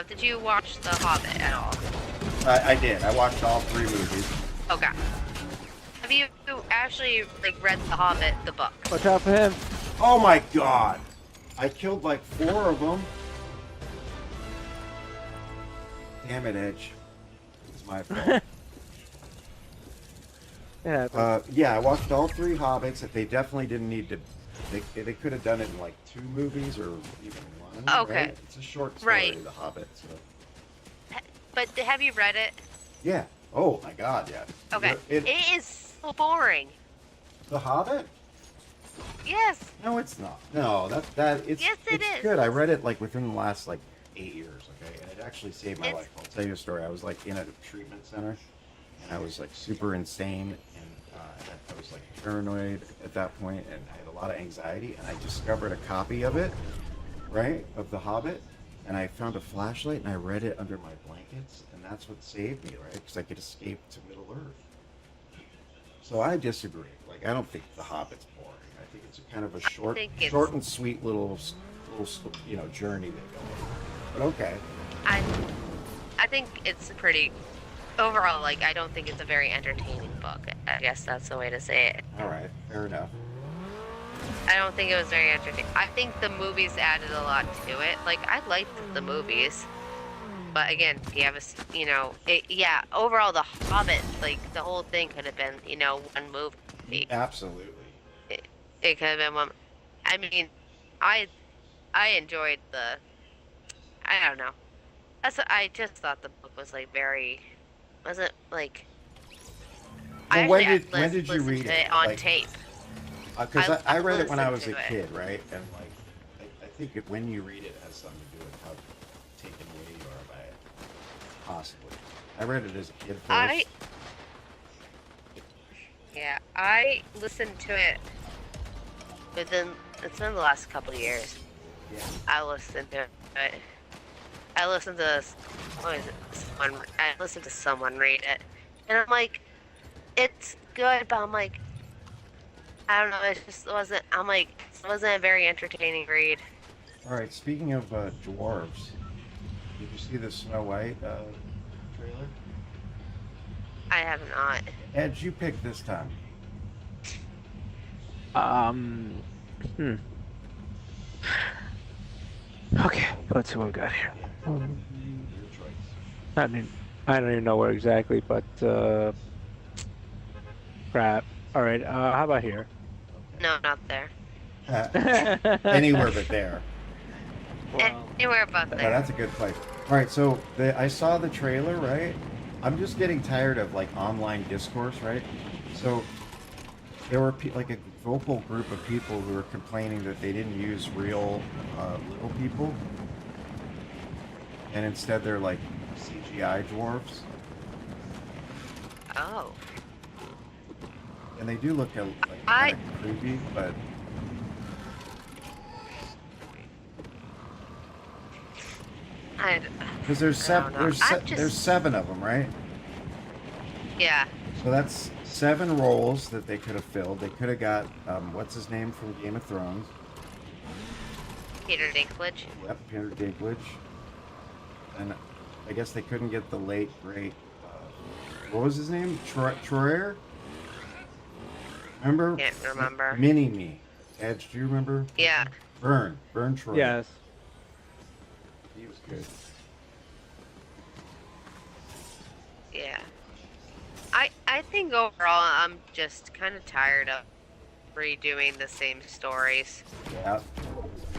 did you watch The Hobbit at all? I did. I watched all 3 movies. Okay. Have you actually, like, read The Hobbit, the book? Watch out for him. Oh my god! I killed like 4 of them. Damn it, Edge. It's my fault. Yeah. Yeah, I watched all 3 Hobbits. That they definitely didn't need to. They could have done it in like 2 movies or even 1. Okay. Right? It's a short story, Right. The Hobbit. So. But have you read it? Yeah. Oh my god, yeah. Okay. It is so boring. The Hobbit? Yes. No, it's not. No, it's Yes, it it's is. good. I read it like within the last like 8 years, okay? And it actually saved my It's- life. I'll tell you a story. I was like in a treatment center and I was like super insane and I was like paranoid at that point and I had a lot of anxiety and I discovered a copy of it, right? Of The Hobbit. And I found a flashlight and I read it under my blankets and that's what saved me, right? Because I could escape to Middle Earth. So I disagree. Like, I don't think The Hobbit's boring. I think it's a kind of a short and sweet little, you know, journey they go on. But okay. I think it's pretty, overall, like, I don't think it's a very entertaining book. I guess that's the way to say it. All right. Fair enough. I don't think it was very entertaining. I think the movies added a lot to it. Like, I liked the movies. But again, you have yeah, overall, The Hobbit, like, the whole thing could have been, you know, one movie. Absolutely. It could have been one. I mean, I enjoyed I don't know. I just thought the book was, like, wasn't, like, I when actually did you listened read to it? it on Like, tape. because I read it when I was listened a to it. kid, right? And like, I think when you read it has something to do with how taken away you are by it. Possibly. I read it as a kid first. I listened to it it's been the last couple of years. Yeah. I listened to it. I listened to I listened to someone read it, and I'm like, it's good, but I'm like, I don't know. It just wasn't. I'm like, it wasn't a very entertaining read. All right. Speaking of dwarves, did you see the Snow White trailer? I have not. Ed, you picked this time. Hmm. Okay, let's see what we got here. Your choice. I don't even know where exactly, but crap. All right. How about here? No, not there. Anywhere but there. Well, Anywhere but Yeah, there. that's a good place. All right, so I saw the trailer, right? I'm just getting tired of like online discourse, right? So there were like a vocal group of people who were complaining that they didn't use real little people, and instead they're like CGI dwarves, Oh. and they do look like I- kind of creepy, but because there's I don't know. there's 7 of them, right? Yeah. So that's 7 roles that they could have filled. They could have got what's his name from Game of Thrones. Peter Dinklage. Yep, Peter Dinklage. And I guess they couldn't get the late great. What was his name? Troyer. Remember? Can't remember. Mini Me. Edge, do you remember? Yeah. Vern Troyer. yes. He was good. Yeah. I think overall I'm just kind of tired of redoing the same stories. Yeah.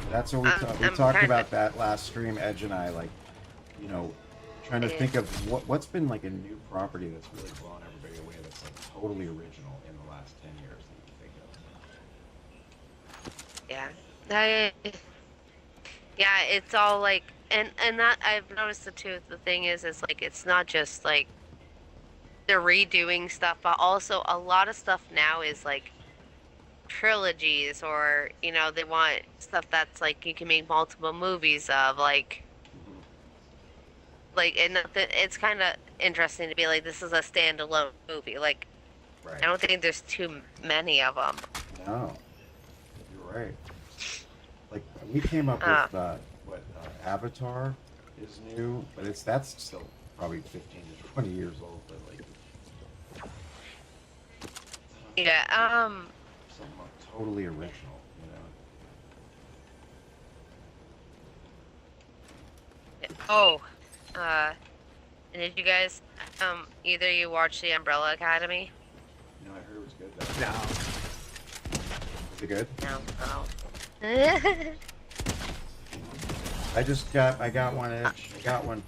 That's what we I'm talked kinda- about that last stream. Edge and I, like, you know, trying to think of what's been like a new property that's really blown everybody away. That's like totally original in the last 10 years that you think of. Yeah. Yeah, it's all like, and that I've noticed the thing is like, it's not just like they're redoing stuff, but also a lot of stuff now is like trilogies, or, you know, they want stuff that's like you can make multiple movies of, like, and it's kind of interesting to be like, this is a standalone movie. Like, Right. I don't think there's too many of them. No, you're right. Like we came up with what Avatar is new, but that's still probably 15 to 20 years old. But like, Yeah. something totally original, you know. Oh. And did you guys either you watch The Umbrella Academy? No, I heard it was good though. No. Is it good? No. I got one, Edge. I got one.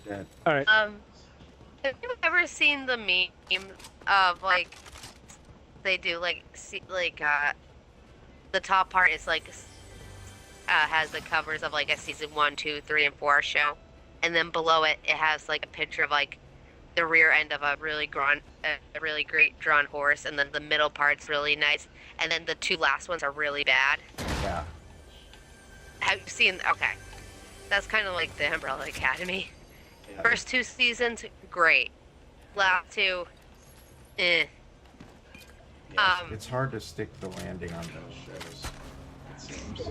They're dead. All right. Have you ever seen the meme of like they do like the top part is like has the covers of like a season 1, 2, 3, and 4 show, and then below it has like a picture of like the rear end of a really great drawn horse, and then the middle part's really nice, and then the 2 last ones are really bad. Yeah. Have you seen? Okay, that's kind of like the Umbrella Academy. Yeah. First 2 seasons, great. Last 2, eh. Yeah, it's hard to stick the landing on those shows. It seems.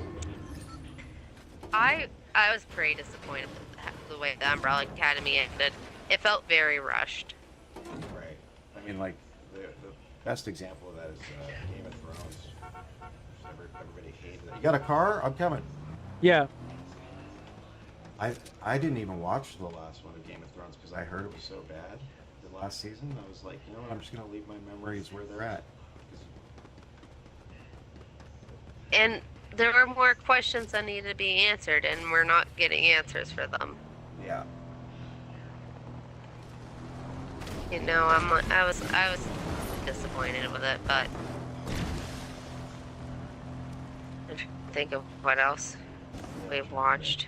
I was pretty disappointed with the way the Umbrella Academy ended. It felt very rushed. Right. I mean, like the best example of that is Game of Thrones. Everybody hated it. You got a car? I'm coming. Yeah. I didn't even watch the last one of Game of Thrones because I heard it was so bad. The last season, I was like, you know what? I'm just gonna leave my memories where they're at. And there were more questions that needed to be answered, and we're not getting answers for them. Yeah. You know, I was disappointed with it, but I'm trying to think of what else we've watched.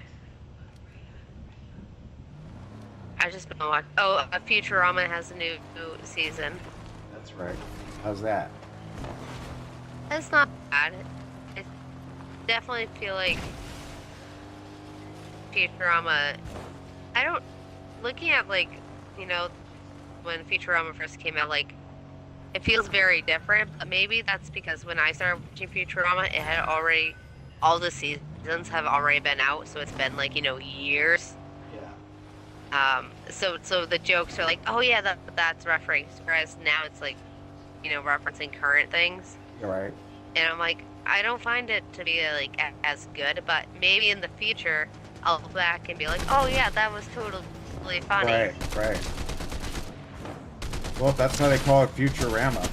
I just been watching. Oh, Futurama has a new season. That's right. How's that? It's not bad. I definitely feel like Futurama. I don't. Looking at like, you know, when Futurama first came out, like, it feels very different. But maybe that's because when I started watching Futurama, it had already, all the seasons have already been out, so it's been like, you know, years. So the jokes are like, oh yeah, that's referenced, whereas now it's like, you know, referencing current things. You're right. And I'm like, I don't find it to be like as good, but maybe in the future I'll look back and be like, oh yeah, that was totally funny. Right. Well, that's why they call it Futurama,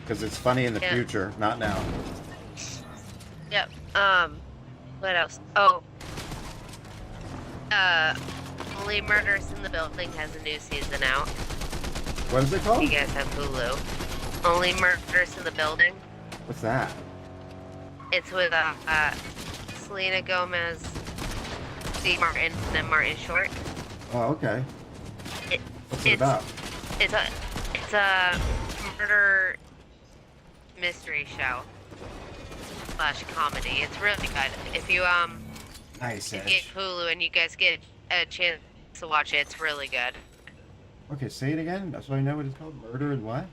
because it's funny in the future, not now. Yep. What else? Oh. Only Murders in the Building has a new season out. What is it called? You guys have Hulu. Only Murders in the Building. What's that? It's with Selena Gomez, Steve Martin, and Martin Short. Oh, okay. What's it about? It's a murder mystery show / comedy. It's really good. If you Nice. if you get Hulu and you guys get a chance to watch it, it's really good. Okay, say it again. So I know what it's called. Murder and what?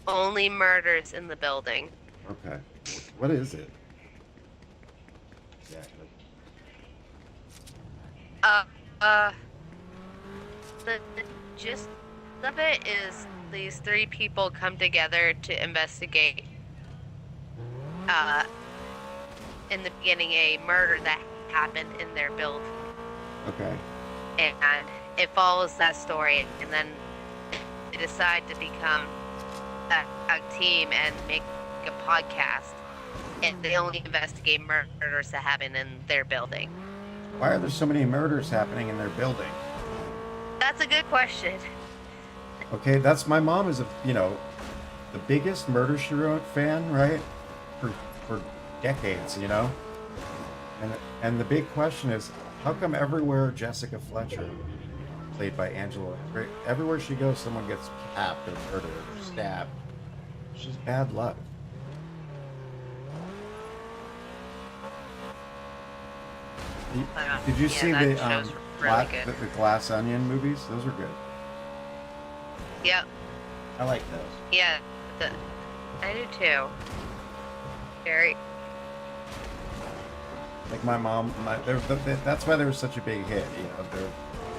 Only Murders in the Building. Okay. What is it? Exactly. The gist of it is these 3 people come together to investigate in the beginning a murder that happened in their building. Okay. And it follows that story, and then they decide to become a team and make a podcast, and they only investigate murders that happen in their building. Why are there so many murders happening in their building? That's a good question. Okay, that's my mom is the biggest Murder She Wrote fan, right? For decades, you know. And the big question is, how come everywhere Jessica Fletcher, played by Angela, everywhere she goes, someone gets capped or murdered or stabbed? It's just bad luck. Did you see the the Glass Onion movies? Those are good. Yep. I like those. Yeah, I do too. Very. Like my mom, that's why they were such a big hit. You know, they're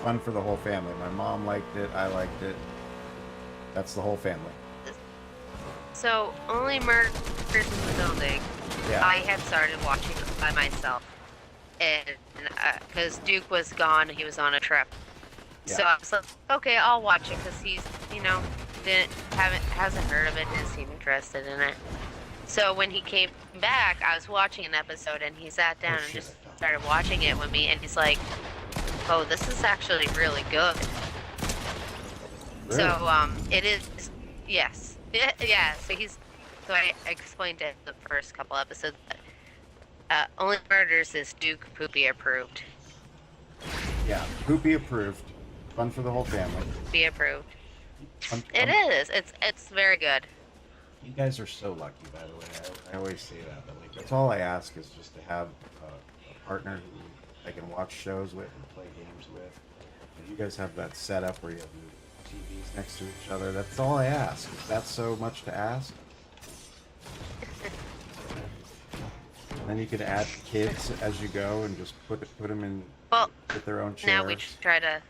fun for the whole family. My mom liked it. I liked it. That's the whole family. So, Only Murders in the Building. Yeah. I had started watching it by myself, and because Duke was gone, he was on a trip. Yeah. So I was like, okay, I'll watch it because he's, hasn't heard of it, didn't seem interested in it. So when he came back, I was watching an episode, and he sat down and just started watching it with me, and he's like, "Oh, this is actually really good." Really? So it is, yes, yeah. So I explained it the first couple episodes. Only Murders is Duke Poopy approved. Yeah, Poopy approved. Fun for the whole family. Poopy approved. It is. It's very good. You guys are so lucky, by the way. I always say that. But like, that's all I ask is just to have a partner who I can watch shows with and play games with. And you guys have that setup where you have your TVs next to each other. That's all I ask. Is that so much to ask? And then you can add kids as you go and just put them in with their own chairs. Now we try to.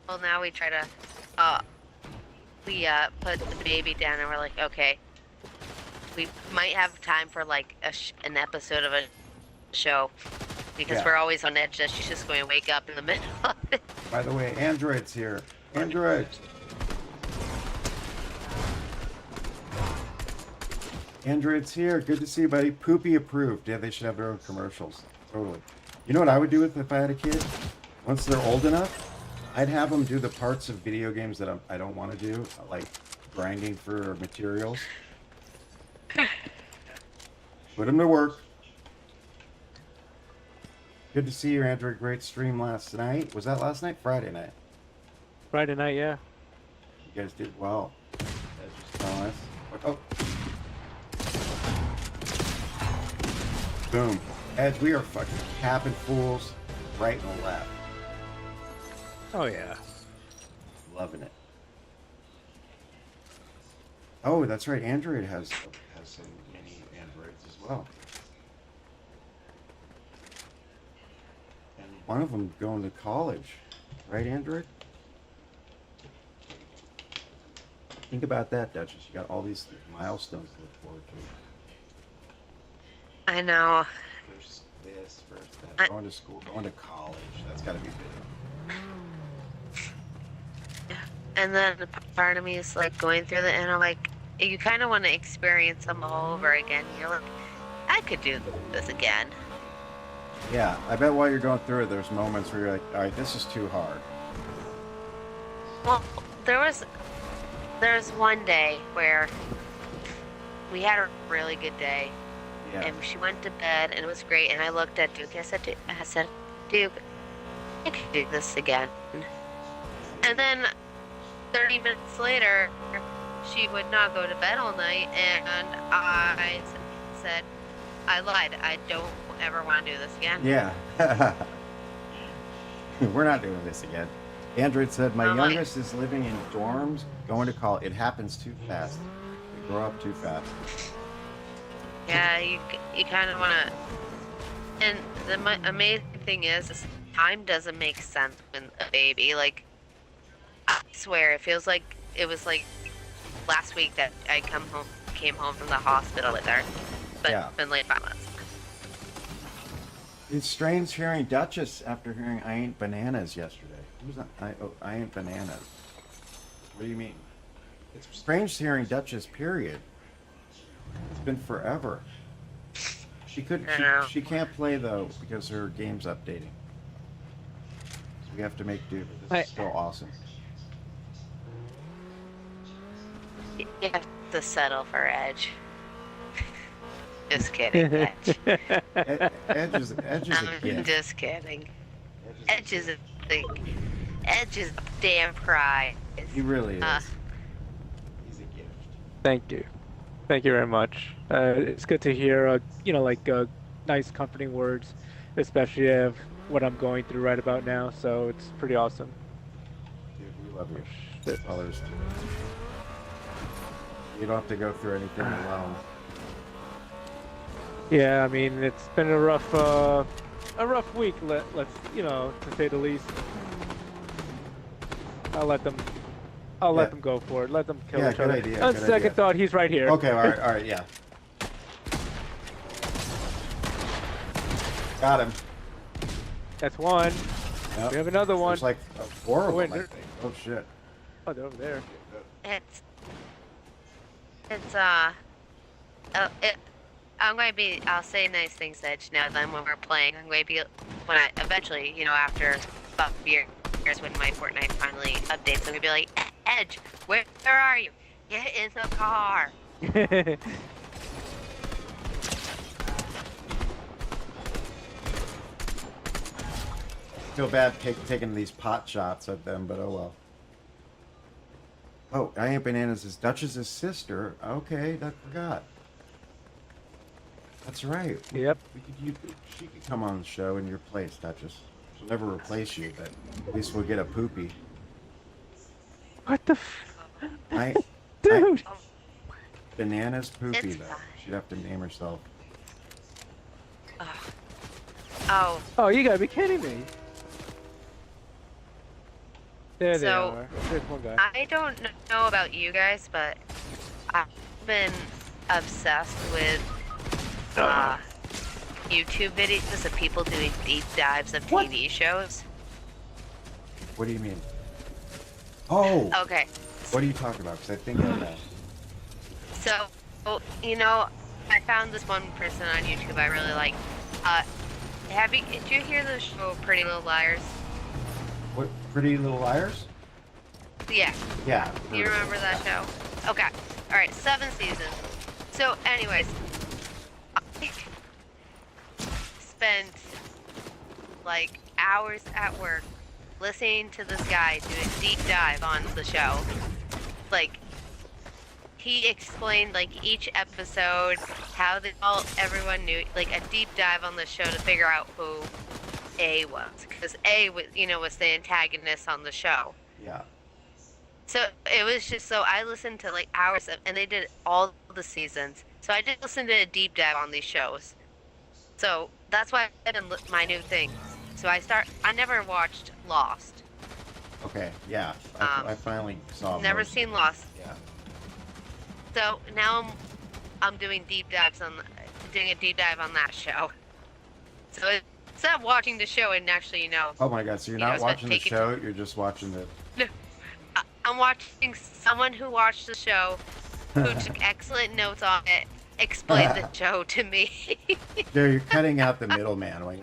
Well, now we try to. We put the baby down and we're like, okay, we might have time for like an episode of a show because we're always on edge that she's just going to wake up in the middle of it. By the way, Android's here. Android. Android's here. Good to see you, buddy. Poopy approved. Yeah, they should have their own commercials. Totally. You know what I would do if I had a kid? Once they're old enough, I'd have him do the parts of video games that I don't want to do, like grinding for materials. Put him to work. Good to see you, Andrew. Great stream last night. Was that last night? Friday night. Friday night, yeah. You guys did well. Oh. Boom. Edge, we are fucking capping fools right and left. Oh yeah. Loving it. Oh, that's right. Android has some mini Androids as well. And one of them going to college. Right, Android? Think about that, Duchess. You got all these milestones to look forward to. I know. There's this, there's that. Going to school, going to college. That's got to be big. And then part of me is like going through the, and I'm like, you kind of want to experience them all over again. You're like, I could do this again. Yeah, I bet while you're going through it, there's moments where you're like, all right, this is too hard. Well, there's one day where we had a really good day, Yeah. and she went to bed, and it was great. And I looked at Duke. I said, Duke, I could do this again. And then 30 minutes later, she would not go to bed all night, and I said, I lied. I don't ever want to do this again. Yeah. We're not doing this again. Android said, my youngest is living in dorms, going to college. It happens too fast. We grow up too fast. Yeah, you kind of want to. And the amazing thing is time doesn't make sense when a baby. Like, I swear, it feels like it was like last week that I came home from the hospital with her. But Yeah. it's been like 5 months. It's strange hearing Duchess after hearing I Ain't Bananas yesterday. Who's that? I Ain't Bananas. What do you mean? It's strange hearing Duchess, period. It's been forever. She she can't play though because her game's updating. So we have to make do. This is still awesome. You have to settle for Edge. Just kidding, Edge. Edge is a gift. Just kidding. Edge is a damn prize. He really is. He's a gift. Thank you very much. It's good to hear, nice, comforting words, especially of what I'm going through right about now. So it's pretty awesome. Dude, we love you. That's all there is to it. You don't have to go through anything alone. Yeah, I mean, it's been a rough week. Let's to say the least. I'll let them go for it. Let them kill each other. Idea, On good second idea. thought, he's right here. Okay, all right, yeah. Got him. That's one. Yep. We have another one. There's like 4 of wait, them, I think. Oh shit. Oh, they're over there. I'll say nice things, Edge, now then when we're playing. I'm going to be, when I, eventually, after about years when my Fortnite finally updates, I'm going to be like, Edge, where are you? Get in the car. Feel bad taking these pot shots at them, but oh well. Oh, I Ain't Bananas is Duchess's sister. Okay, I forgot. That's right. Yep. She could come on the show in your place, Duchess. She'll never replace you, but at least we'll get a Poopy. What the Dude! Bananas Poopy, though. She'd have to name herself. Oh. Oh, you gotta be kidding me. There they So, are. There's one guy. I don't know about you guys, but I've been obsessed with YouTube videos of people doing deep dives of TV shows. What do you mean? Oh! Okay. What are you talking about? Because I think I know. So, I found this one person on YouTube I really like. Did you hear the show Pretty Little Liars? What? Pretty Little Liars? Yeah. Yeah. You remember that show? Okay. All right. 7 seasons. So, anyways, I spent like hours at work listening to this guy do a deep dive on the show. Like, he explained like each episode, how everyone knew, like a deep dive on the show to figure out who A was, because A was, was the antagonist on the show. Yeah. So it was just, so I listened to like hours of, and they did all the seasons. So I did listen to a deep dive on these shows. So that's why I did my new thing. So I never watched Lost. Okay, yeah. I finally saw Never most of seen it. Lost. Yeah. So now I'm doing deep dives doing a deep dive on that show. So instead of watching the show and actually, Oh my god, so you're not watching the show, you're just watching the... No, I'm watching someone who watched the show, who took excellent notes on it, explain the show to me. There, you're cutting out the middleman.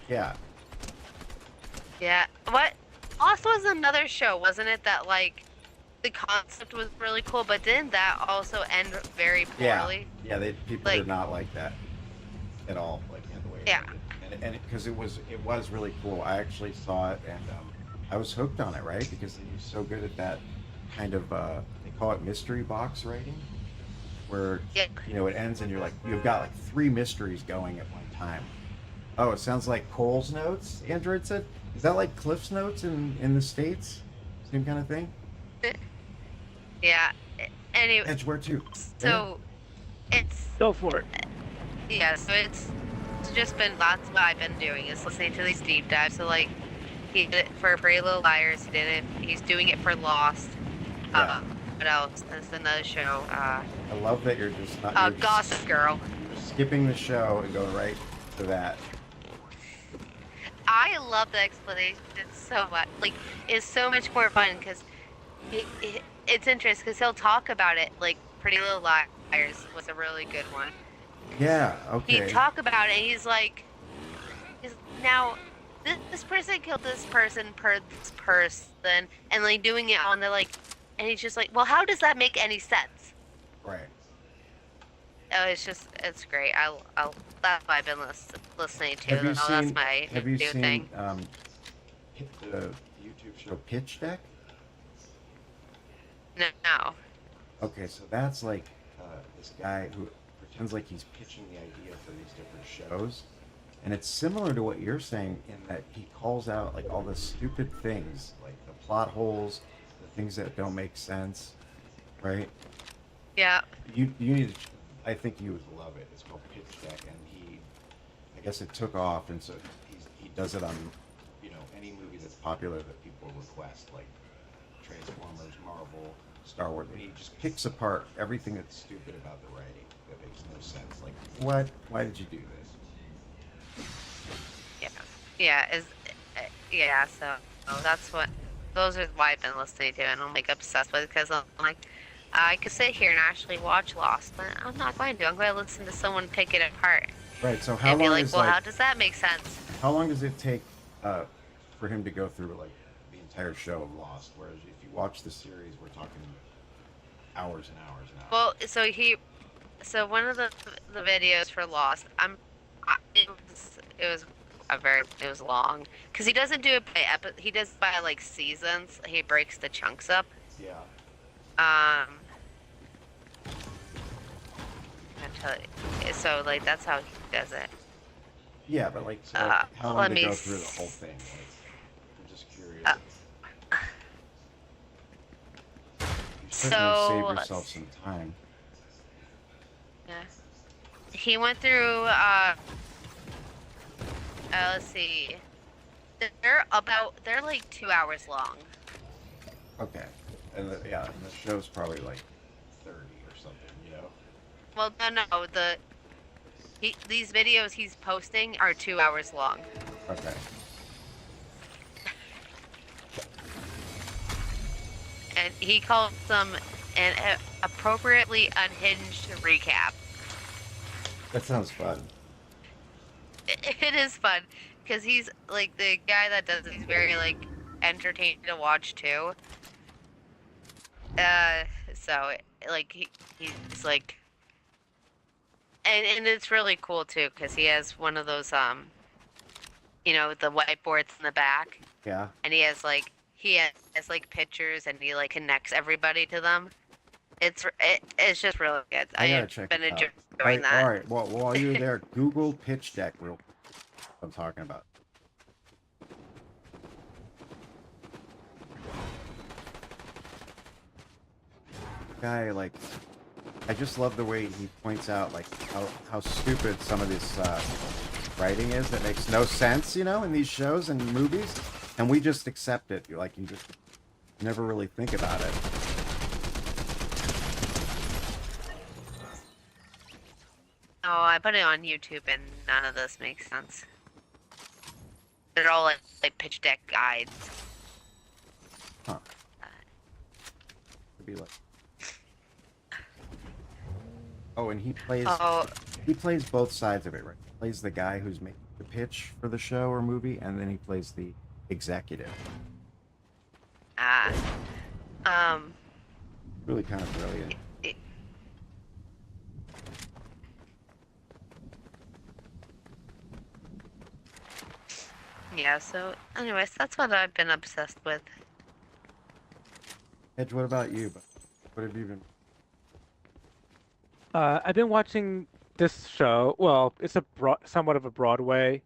Yeah. Yeah. What? Lost was another show, wasn't it? That like the concept was really cool, but didn't that also end very poorly? Yeah. People did not like that at all. Like the way. Yeah. And because it was really cool. I actually saw it and I was hooked on it, right? Because they're so good at that kind of they call it mystery box writing, where Yeah. it ends and you've got like 3 mysteries going at one time. Oh, it sounds like Cole's Notes, Android said. Is that like Cliff's Notes in the States? Same kind of thing? Yeah. Anyway, Edgeware too. so it's Go for it. yeah. So it's just been that's what I've been doing is listening to these deep dives. So like he did it for Pretty Little Liars. He did it. He's doing it for Lost. Yeah. What else? There's another show. I love that you're just not you're Gossip Girl. just skipping the show and going right to that. I love the explanation so much. Like, it's so much more fun because it's interesting because he'll talk about it. Like, Pretty Little Liars was a really good one. Yeah, okay. He'd talk about it and he's like, now, this person killed this person per this person, and like doing it on the like, and he's just like, well, how does that make any sense? Right. Oh, it's great. I'll that's what I've been listening to. Have you That's seen, my have you new seen thing. the YouTube show Pitch Deck? No. Okay, so that's like this guy who pretends like he's pitching the idea for these different shows. And it's similar to what you're saying in that he calls out like all the stupid things, like the plot holes, the things that don't make sense, right? Yeah. You need to, I think you would love it. It's called Pitch Deck, and I guess it took off, and so he does it on, any movie that's popular that people request, like Transformers, Marvel, Star Wars. And he just picks apart everything that's stupid about the writing that makes no sense. Like, what? Why did you do this? Yeah. So those are why I've been listening to, and I'm like obsessed with it because I'm like, I could sit here and actually watch Lost, but I'm not going to. I'm going to listen to someone pick it apart. Right. So how and be long like, is well, how does that make sense? how long does it take for him to go through like the entire show of Lost? Whereas if you watch the series, we're talking hours and hours and hours. Well, so one of the videos for Lost, it was long because he doesn't do it by he does it by like seasons. He breaks the chunks up. Yeah. I tell you, so like that's how he does it. Yeah, but like, so like, how long let to me go through the whole thing? Like, I'm just curious. You certainly save yourself some time. Yeah. He went through. Let's see. They're like 2 hours long. Okay. And and the show's probably like 30 or something, Well, no. These videos he's posting are 2 hours long. Okay. And he calls them an appropriately unhinged recap. That sounds fun. It is fun because he's like the guy that does it. He's very like entertaining to watch too. So like he's like, and it's really cool too because he has one of those you know, the whiteboards in the back, Yeah. and he has like like pictures and he like connects everybody to them. It's just really good. I gotta I've check been it out. enjoying that. All right. Well, while you're there, Google pitch deck real quick. I'm talking about. Guy, like, I just love the way he points out like how stupid some of this writing is that makes no sense, you know, in these shows and movies, and we just accept it. Like, you just never really think about it. Oh, I put it on YouTube and none of this makes sense. They're all like pitch deck guides. Huh. Could be like. Oh, and he plays. Oh, He plays both sides of it, right? He plays the guy who's making the pitch for the show or movie, and then he plays the executive. Really kind of brilliant. Yeah, so anyways, that's what I've been obsessed with. Edge, what about you? What have you been? I've been watching this show. Well, it's a somewhat of a Broadway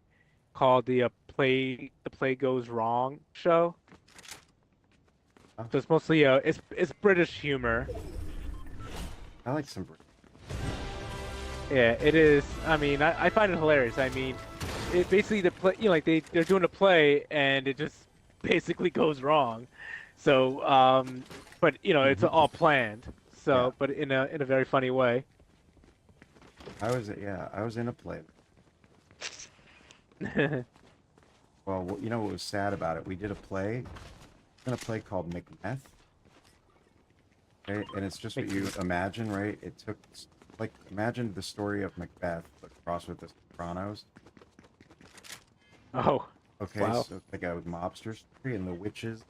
called the Play Goes Wrong show. Huh? So it's mostly it's British humor. I like some. Yeah, it is. I mean, I find it hilarious. I mean, it basically the play, you know, like they're doing a play and it just basically goes wrong. So, but you know, it's all planned. So, Yeah. but in a very funny way. I was in a play. Well, you know what was sad about it? We did a play. In a play called Macbeth. Right? And it's just what you imagine, right? It took, like, imagine the story of Macbeth, but crossed with the Sopranos. Oh. Okay, Wow. so it's like a mobster story, and the witches,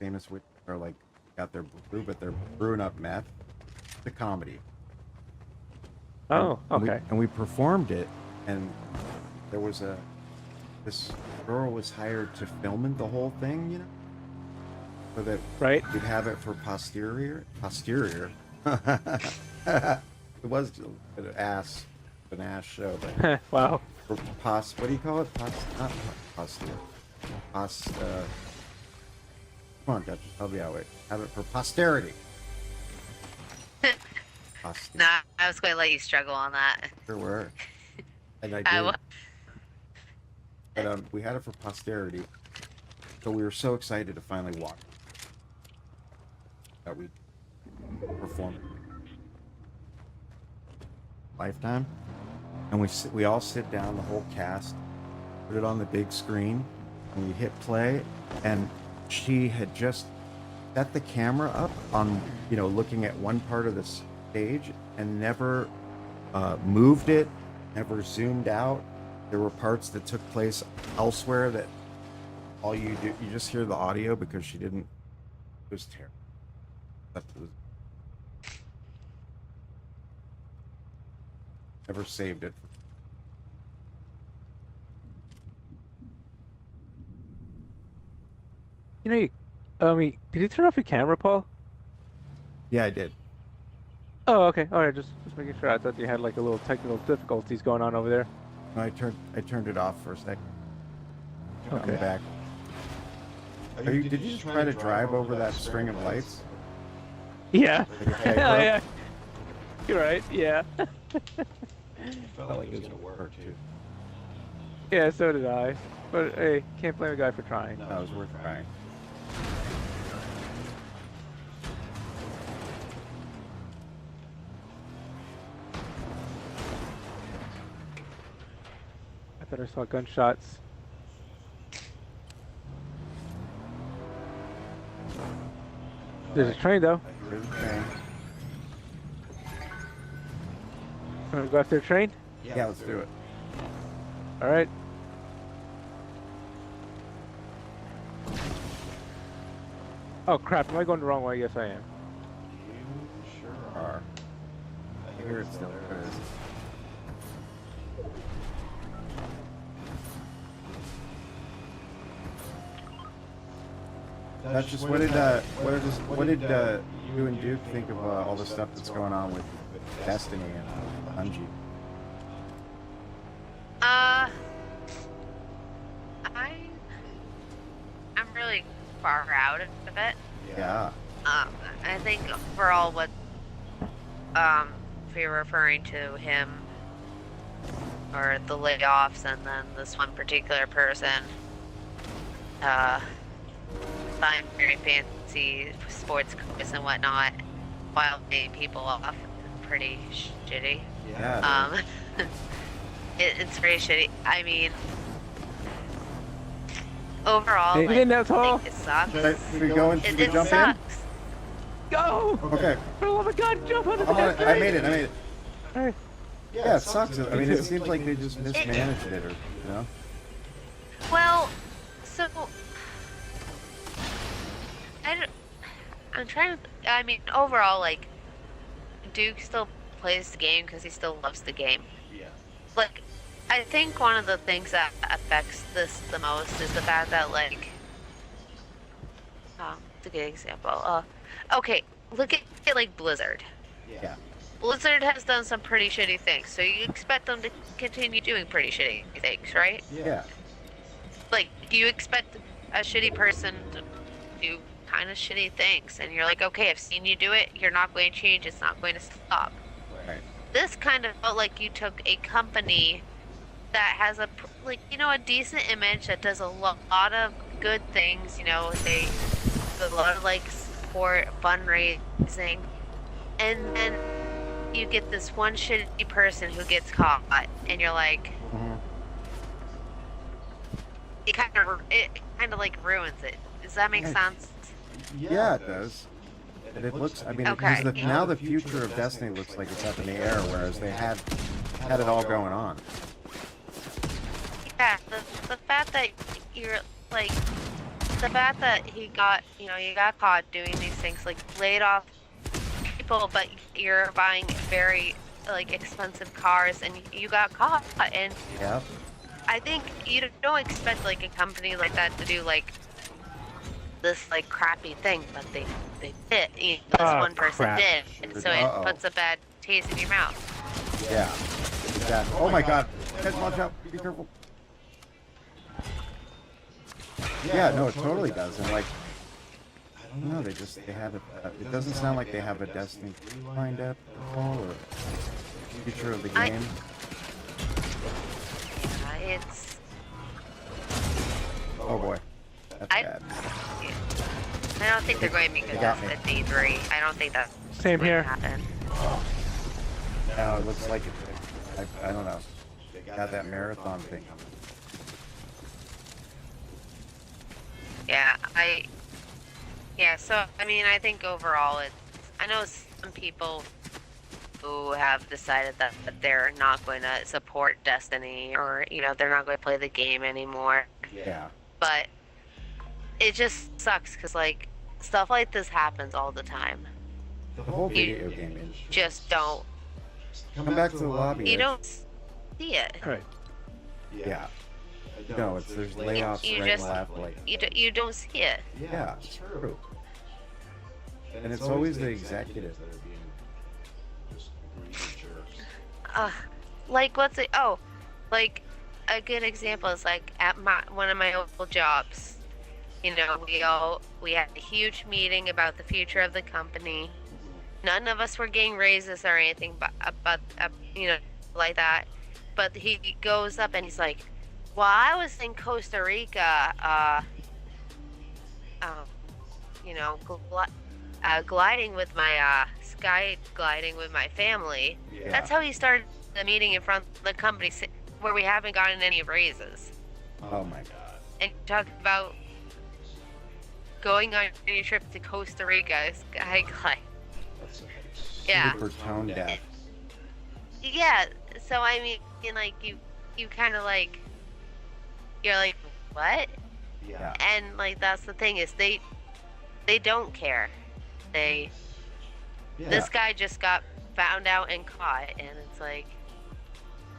famous witches, are like, got their brew, but they're brewing up meth. It's a comedy. Oh, And okay. we performed it, and there was this girl was hired to film the whole thing, you know? So that Right. we'd have it for posterior. It was an ass show, but Wow. for what do you call it? Not posterior. Come on, Duchess, help me out. Wait, have it for posterity. Posterity. Nah, I was going to let you struggle on that. Sure were. And I I did. wa- But we had it for posterity, so we were so excited to finally walk that we performed Lifetime, and we all sit down, the whole cast, put it on the big screen, and we hit play, and she had just set the camera up on, you know, looking at one part of the stage, and never moved it, never zoomed out. There were parts that took place elsewhere that all you do, you just hear the audio because she didn't. It was terrible. Never saved it. You know, did you turn off your camera, Paul? Yeah, I did. Oh, okay. All right, just making sure. I thought you had like a little technical difficulties going on over there. No, I turned it off for a second. Okay. I'm back. Did you just try to drive over that string of lights? Yeah. Okay, Yeah, well, yeah. You're right. Yeah. felt like it was gonna work too. Yeah, so did I. But hey, can't blame a guy for trying. That was worth trying. I thought I saw gunshots. There's a train though. There's a train. Wanna go after the train? Yeah, let's do it. All right. Oh crap! Am I going the wrong way? Yes, I am. You sure are. I hear it still. There it is. That's just what did you and Duke think of all the stuff that's going on with Destiny and Bungie? I'm really far out of it. Yeah. I think overall what if you're referring to him or the layoffs and then this one particular person buying very fancy sports cars and whatnot while paying people off, pretty shitty. Yeah. It's pretty shitty. I mean, overall, Hey, like, that's I all. think it sucks. Should we go and It jump sucks. Go! in? Okay. For the love of God, jump out of I'm the on it. I made it. Alright. Yeah, it sucks. I mean, it seems like they just mismanaged it, or you know. Well, so I'm trying to. I mean, overall, like, Duke still plays the game because he still loves the game. Yeah. Like, I think one of the things that affects this the most is the fact that, like, it's a good example. Okay, look at like Blizzard. Yeah. Blizzard has done some pretty shitty things, so you expect them to continue doing pretty shitty things, right? Yeah. Like, you expect a shitty person to do kind of shitty things, and you're like, okay, I've seen you do it, you're not going to change, it's not going to stop. Right. This kind of felt like you took a company that has a, like, you know, a decent image, that does a lot of good things, you know, they do a lot of, like, support, fundraising, and then you get this one shitty person who gets caught, and you're like, Mm-hmm. it kind of like ruins it. Does that make sense? Yeah, it does. And it looks. I mean, Okay. because now the future of Destiny looks like it's up in the air, whereas they had it all going on. Yeah, the fact that you're like, the fact that he got, you know, you got caught doing these things, like laid off people, but you're buying very like expensive cars, and you got caught, and Yeah. I think you don't expect like a company like that to do like this like crappy thing, but they did. You know, this Oh, one person crap. did, and so Uh-oh. it puts a bad taste in your mouth. Yeah. Exactly. Oh my God! Guys, watch out! Be careful. Yeah, no, it totally does. And like, I don't know. They have it. It doesn't sound like they have a Destiny 3 lined up at all, or future of the game. Yeah, it's. Oh boy, that's bad. I don't think they're going to be good got at me. D3. I don't think that's Same going here. to happen. No, it looks like it. I don't know. They got that marathon thing. Yeah, so, I mean, I think overall I know some people who have decided that they're not going to support Destiny, or, you know, they're not going to play the game anymore. Yeah. But it just sucks because, like, stuff like this happens all the time. The whole video game industry. Just don't. Come back to the lobby. You It's- don't see it. Alright. Yeah. No, there's layoffs You right and just- left. Like, You don't see it. yeah, it's true. And it's always the executives that are being just greedy jerks. Like what's it? Oh, like a good example is like at one of my old jobs. You know, we had a huge meeting about the future of the company. None of us were getting raises or anything, but you know, like that. But he goes up and he's like, "Well, I was in Costa Rica, you know, gliding with my sky gliding with my family." Yeah. That's how he started the meeting in front of the company where we haven't gotten any raises. Oh my God. And talk about going on your trip to Costa Rica, sky glide. That's Yeah. super tone deaf. Yeah. So I mean, like you kind of like, you're like, what? Yeah. And like that's the thing is they don't care. They This guy just got found out and caught, and it's like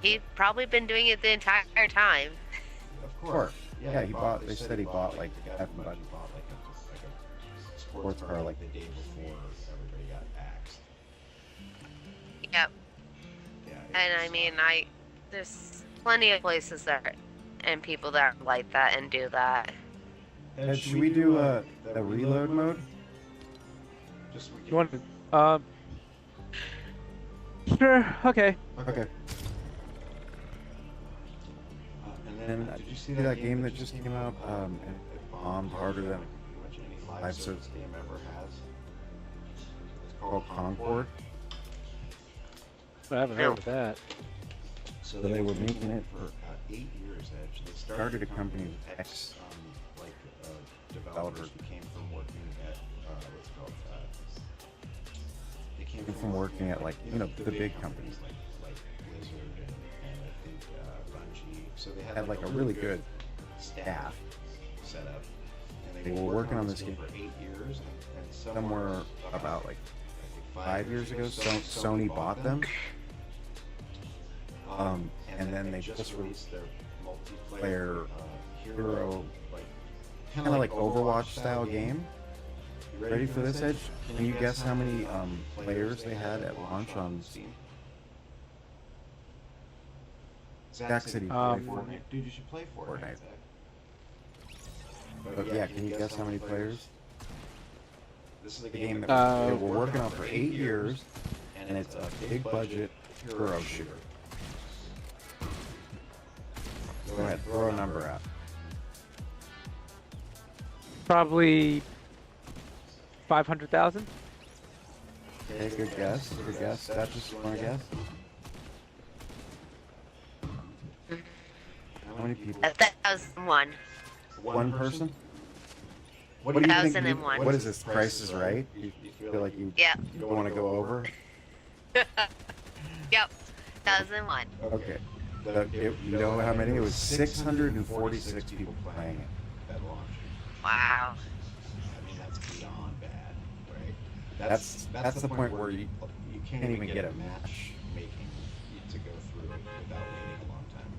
he probably been doing it the entire time. Of course. Yeah, he bought. They said he bought like everybody bought like a sports car like the day before everybody got axed. Yep. Yeah. And I mean, there's plenty of places that and people that are like that and do that. And should we do the reload mode? You want to? Sure. Okay. Okay. And did you see that game that just came out? And it bombed harder than pretty much any live service game ever has. It's called Concord. I haven't heard of that. So they were making it for 8 years. Actually, they started a company with developers who came from working at what's it called? They came from working at like the big companies like Blizzard and I think Bungie. So they had like a really good staff set up, and they were working on this game for 8 years. And somewhere about like 5 years ago, Sony bought them. And then they just released their multiplayer hero, kind of like Overwatch style game. Ready for this, Edge? Can you guess how many players they had at launch on Steam? Zach said he played Fortnite. Dude, you should play Fortnite. But yeah, can you guess how many players? This is a game that they were working on for 8 years, and it's a big budget hero shooter. Go ahead, throw a number out. Probably 500,000. Okay, good guess. Good guess. Duchess, you want to guess? How many people? 1,001. One person? What do you think? 1,001. What is this? Price is Right? You feel like you don't want to go over? Yep. 1,001. Okay. You know how many? It was 646 people playing it at launch. Wow. I mean, that's beyond bad, right? That's the point where you can't even get a match making to go through it without waiting a long time.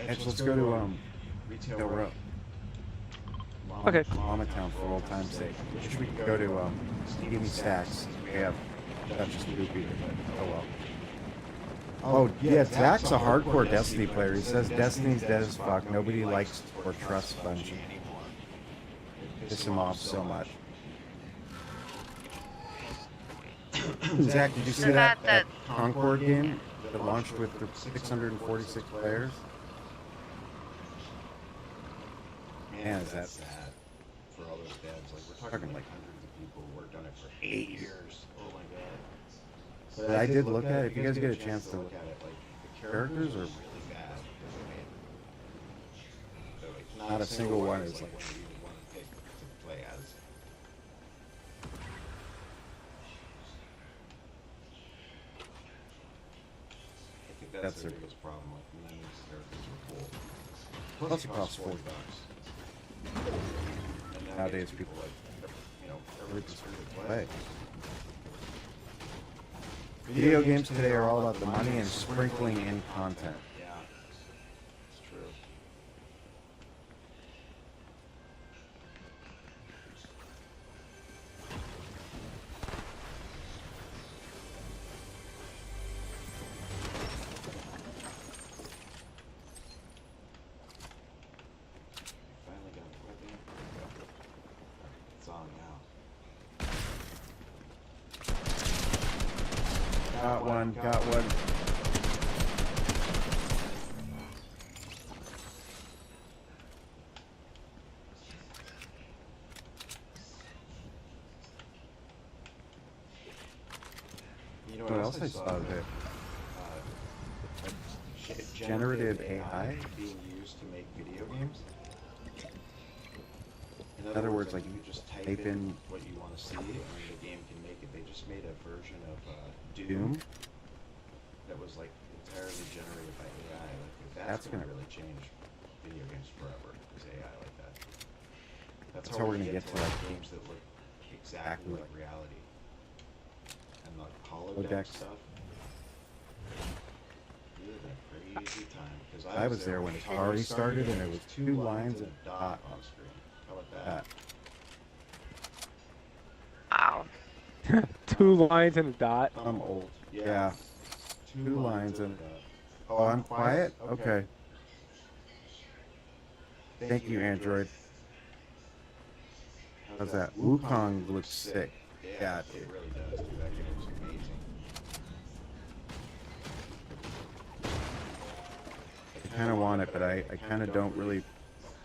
And let's go to Retail Row. Okay. Llama Town for old time's sake. Should we go to Give Me Stacks? We have Duchess Poopy, but oh well. Oh yeah, Zach's a hardcore Destiny player. He says Destiny's dead as fuck. Nobody likes or trusts Bungie anymore. It pisses him off so much. Zach, did you see that Concord game that launched with 646 players? Man, is that sad for all those devs. Like we're talking like hundreds of people who worked on it for 8 years. Oh my god. But I did look at it. If you guys get a chance to look at it, like the characters are really bad. So like, not a single one is like one you would want to pick to play as. I think that's their biggest problem. Like none of these characters are cool. Plus it costs $40. And nowadays people like everything's free to play. Video games today are all about the money and sprinkling in content. Yeah, it's true. Finally got the weapon. It's on now. Got one, got one. You know what else I saw of it? Generative AI being used to make video games. In other words, like you just type in what you want to see and the game can make it. They just made a version of Doom that was like entirely generated by AI. Like that's gonna really change video games forever. Is AI like that? That's how we're gonna get to like games that look exactly like reality. And the holodeck stuff. We live in a crazy time. Because I was there when Atari started, and there was 2 lines and a dot on screen. How about that? Wow. 2 lines and a dot. I'm old. Yeah. 2 lines and a dot. Oh, I'm quiet? Okay. Thank you, Android. How's that? Wukong looks sick. Yeah, dude. It really does, dude. That game was amazing. I kind of want it, but I kind of don't really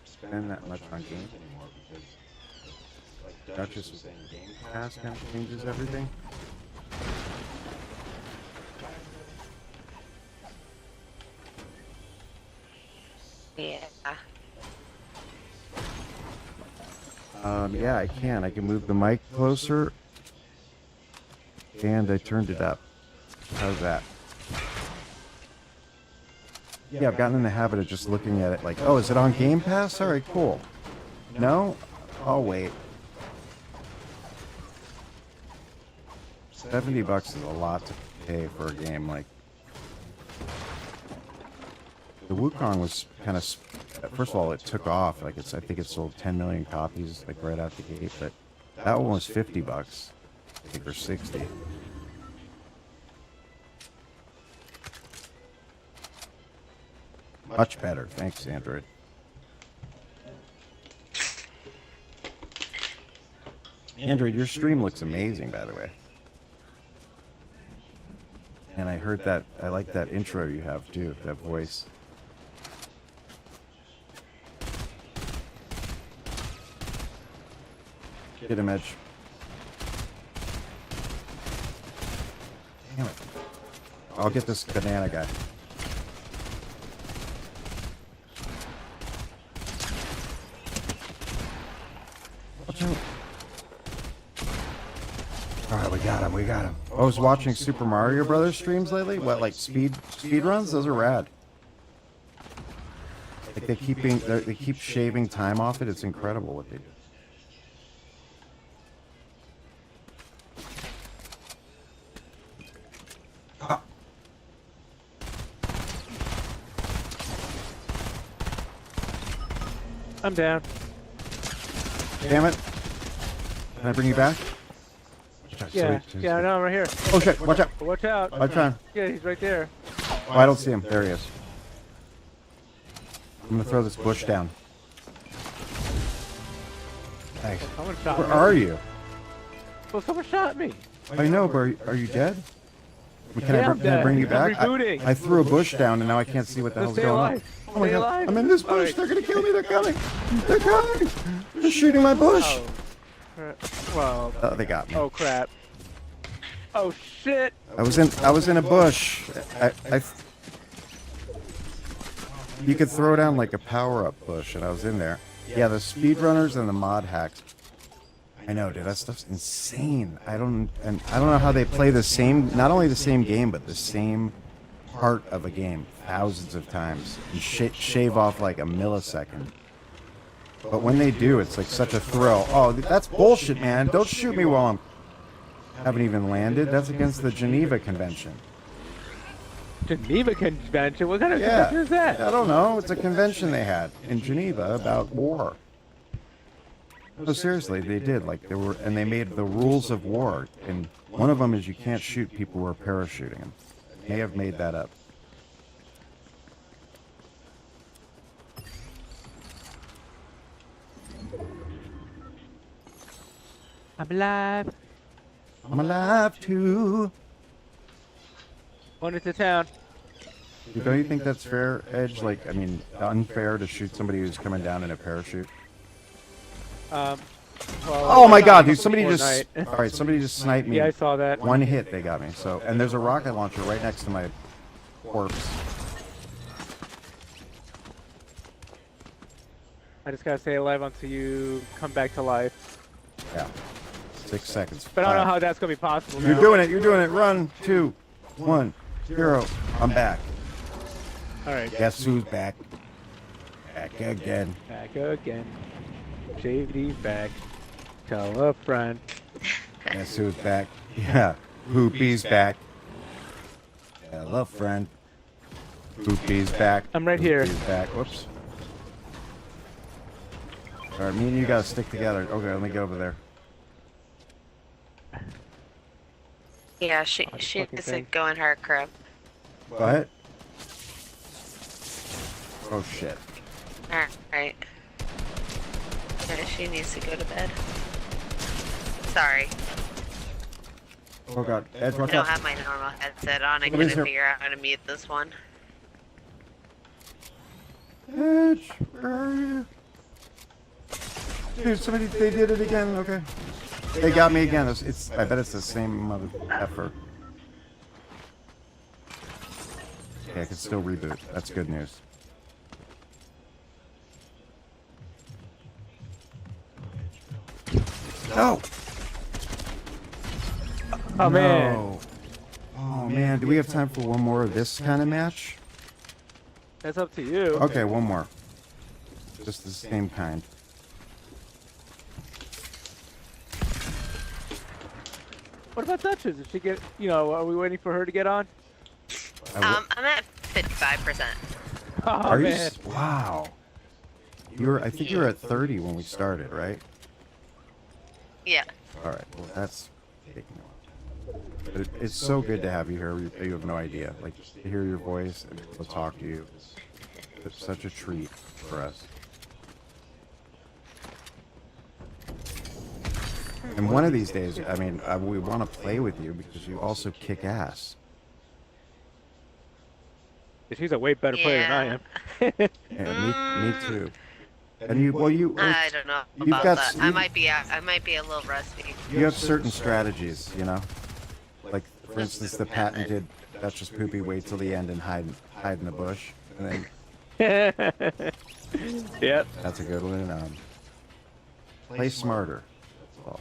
spend that much on games anymore because, like Duchess was saying, Game Pass kind of changes everything. Yeah. Yeah, I can. I can move the mic closer, and I turned it up. How's that? Yeah, I've gotten in the habit of just looking at it like, oh, is it on Game Pass? All right, cool. No? I'll wait. $70 is a lot to pay for a game like. The Wukong was kind of, first of all, it took off. Like I think it sold 10 million copies like right out the gate. But that one was $50, I think, or 60. Much better, thanks, Android. Android, your stream looks amazing, by the way. And I heard that, I like that intro you have too, that voice. Get him, Edge. Damn it. I'll get this banana guy. Watch out. Alright, we got him. I was watching Super Mario Brothers streams lately. What, like speed runs? Those are rad. Like they keep shaving time off it. It's incredible what they do. I'm down. Damn it. Can I bring you back? Yeah, yeah, no, I'm right here. Oh shit, watch out. Watch out. I'm trying. Yeah, he's right there. Oh, I don't see him. There he is. I'm gonna throw this bush down. Thanks. Someone shot Where me. are you? Well, someone shot me. I know, but are you dead? Can Yeah, I bring you back? I'm rebooting. I threw a bush down and now I can't see what the hell's Stay going on. alive. Oh my Stay god, alive. I'm in this bush. Alright. They're gonna kill me. They're coming. They're coming. They're shooting my bush. Oh. Well. Oh, they got me. Oh crap. Oh shit. I was in a bush. You could throw down like a power-up bush, and I was in there. Yeah, the speedrunners and the mod hacks. I know, dude. That stuff's insane. I don't know how they play the same, not only the same game, but the same part of a game thousands of times and shave off like a millisecond. But when they do, it's like such a thrill. Oh, that's bullshit, man. Don't shoot me while I haven't even landed. That's against the Geneva Convention. Geneva Convention? What kind of convention is that? I don't know. It's a convention they had in Geneva about war. No, seriously, they did. Like they made the rules of war, and one of them is you can't shoot people who are parachuting. They may have made that up. I'm alive. I'm alive too. Going into town. Don't you think that's fair, Edge? Like, I mean, unfair to shoot somebody who's coming down in a parachute? Well, Oh my God, dude! Somebody Fortnite. just. All right, somebody just sniped me. Yeah, I saw that. One hit, they got me. So, and there's a rocket launcher right next to my corpse. I just gotta stay alive until you come back to life. Yeah. 6 seconds. But I don't know 5. how that's gonna be possible. You're now. doing it. You're doing it. Run. 2, 1, 0. I'm back. All right. Guess who's back? Back again. Back again. Shady's back. Tell a friend. Guess who's back? Yeah, Poopy's back. Hello, friend. Poopy's back. I'm right here. Poopy's back. Whoops. All right, me and you gotta stick together. Okay, let me go over there. Yeah, she fucking needs to thing. go in her crib. What? Oh shit. Alright. Yeah, she needs to go to bed. Sorry. Oh god. Edge, I watch don't out. have my normal headset on. I Somebody's couldn't here. figure out how to mute this one. Edge, where are you? Dude, somebody, they did it again. Okay. They got me again. It's I bet it's the same mother effer. Okay, I can still reboot. That's good news. No! Oh man. No. Oh man, do we have time for one more of this kind of match? That's up to you. Okay, one more. Just the same kind. What about Duchess? Did she get? Are we waiting for her to get on? I'm at 55%. Oh Are you? man. Wow. I think you were at 30 when we started, right? Yeah. All right. Well, that's taking a while. But it's so good to have you here. You have no idea. Like to hear your voice and to talk to you. It's such a treat for us. And one of these days, I mean, we want to play with you because you also kick ass. She's a way better player than I am. Yeah, me too. And you. I don't know You've about got that. I might be a little rusty. You have certain strategies, you know. Like, for instance, the patented Duchess Poopy wait till the end and hide in the bush, and then Yep. that's a good one. Play smarter. That's all.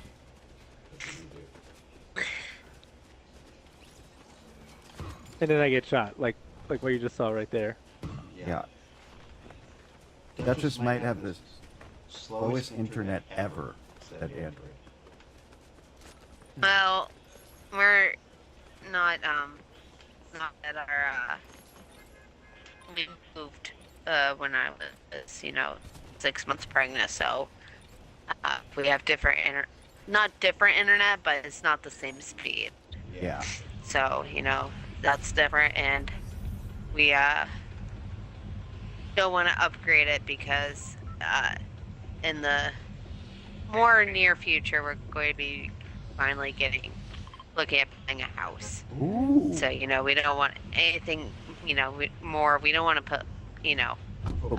And then I get shot, like what you just saw right there. Yeah. Duchess might have the slowest internet ever, said Android. Well, we're not at our we moved when I was 6 months pregnant, so we have not different internet, but it's not the same speed. Yeah. So that's different, and we don't want to upgrade it because in the more near future we're going to be finally looking at buying a house. Ooh. So we don't want anything more. We don't want to put Put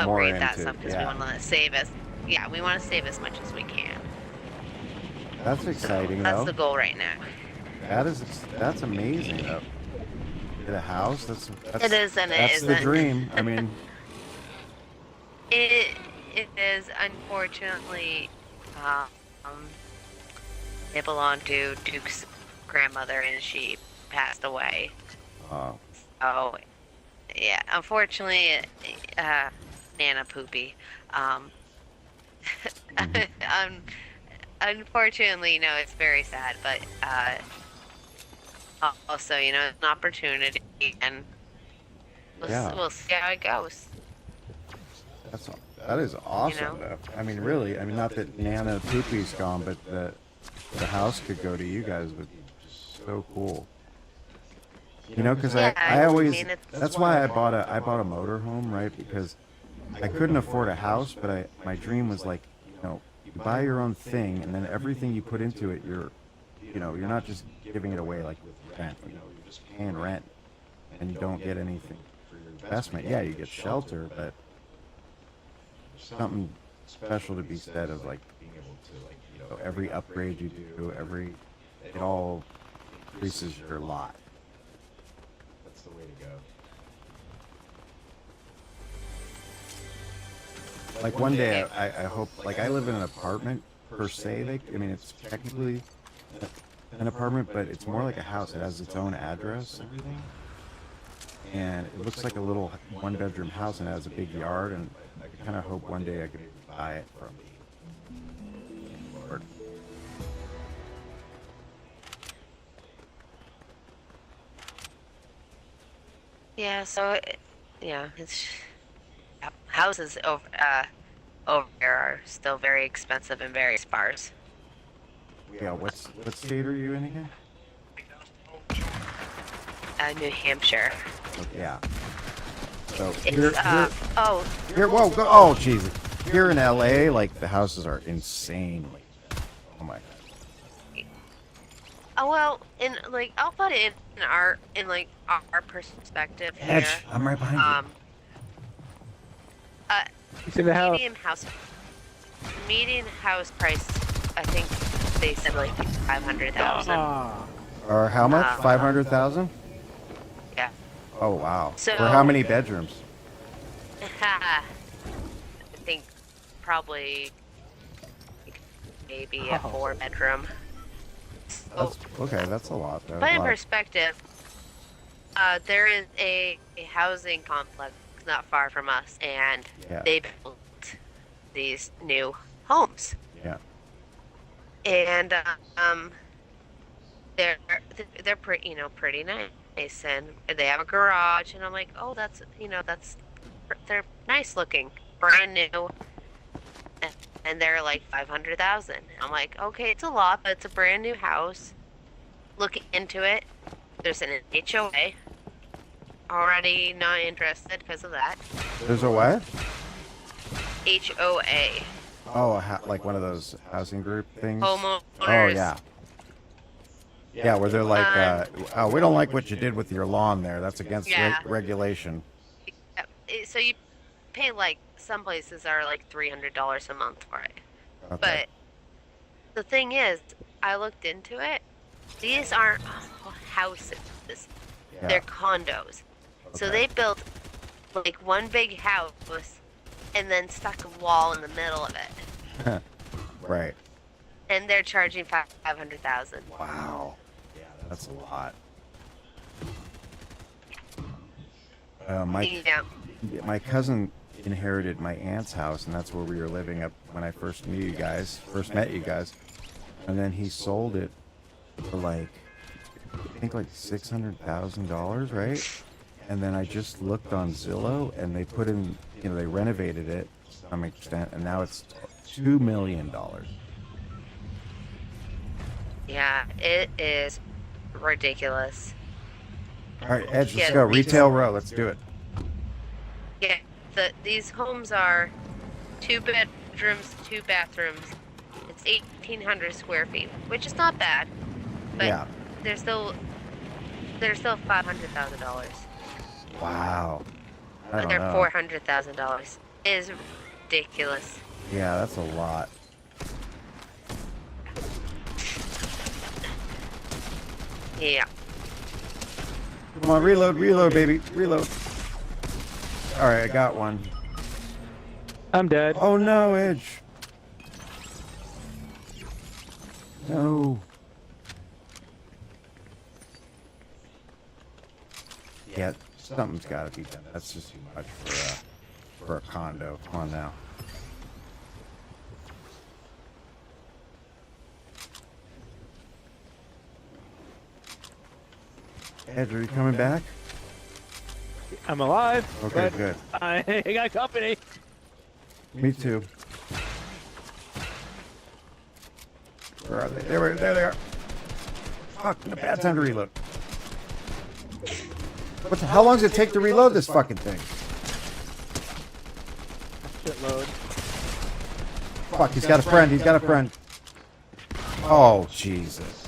more upgrade that into, stuff because yeah. we want to save we want to save as much as we can. That's exciting, That's though. the goal right now. That's amazing, though. Get a house. That's It is and it that's the isn't. dream. I mean, It is unfortunately it belonged to Duke's grandmother and she passed away. Oh, yeah. Unfortunately, Nana Poopy. Unfortunately, it's very sad, but also, it's an opportunity, and we'll see how it goes. that is awesome, know? though. I mean, really. I mean, not that Nana Poopy's gone, but the house could go to you guys would be so cool. Because Yeah, I I always. mean, it's- That's why I bought a motorhome, right? Because I couldn't afford a house, but my dream was like, you buy your own thing, and then everything you put into it, you're not just giving it away like with rent. You're just paying rent, and you don't get anything for your investment. Yeah, you get shelter, but something special to be said of like being able to every upgrade you do, it all increases your lot. That's the way to go. Like one day, I hope, like I live in an apartment per se. It's technically an apartment, but it's more like a house. It has its own address, and everything. And it looks like a little one-bedroom house, and it has a big yard. And I kind of hope one day I could buy it from Lord. Yeah, so yeah, it's houses over there are still very expensive and very sparse. Yeah, what state are you in again? New Hampshire. Yeah. So It's oh here, whoa, go, oh, Jesus. Here in LA, like, the houses are insanely. Oh my God. well, in like I'll put it in like our perspective here. Edge, I'm right behind you. It's in the house. Median house price, I think they said like 500,000. Or how much? 500,000? Yeah. Oh, wow. So- For how many bedrooms? I think probably maybe a 4-bedroom. So, Okay, that's a lot. put in perspective, there is a housing complex not far from us, and Yeah. they built these new homes. Yeah. And they're pretty nice, and they have a garage, and I'm like, oh, that's they're nice looking, brand new, and they're like 500,000. I'm like, okay, it's a lot, but it's a brand new house. Looking into it, there's an HOA. Already not interested because of that. There's a what? HOA. Oh, like one of those housing group things? Homeowners. Oh, yeah. Yeah, where they're like, oh, we don't like what you did with your lawn there. That's against Yeah. regulation. So you pay like some places are like $300 a month for it. Okay. But the thing is, I looked into it. These aren't houses. Yeah. They're condos. So Okay. they built like one big house and then stuck a wall in the middle of it. Right. And they're charging 500,000. Wow. Yeah, that's a lot. My cousin inherited my aunt's house, and that's where we were living up when I first met you guys. And then he sold it for like, I think like $600,000, right? And then I just looked on Zillow, and they put in, they renovated it to some extent, and now it's $2 million. Yeah, it is ridiculous. All right, Edge, let's Yeah, go. these- Retail row, let's do it. Yeah, these homes are 2 bedrooms, 2 bathrooms. It's 1,800 square feet, which is not bad, but Yeah. they're still $500,000. Wow. I But don't they're know. $400,000. It is ridiculous. Yeah, that's a lot. Yeah. Come on, reload, baby, reload. All right, I got one. I'm dead. Oh no, Edge. No. Yeah, something's got to be done. That's just too much for a condo. Come on now. Edge, are you coming back? I'm alive. Okay, but good. I got company. Me too. Where are they? There they are. Fuck, a bad time to reload. How long does it take to reload this fucking thing? Shitload. Fuck, he's got a friend, he's got a friend. Oh, Jesus.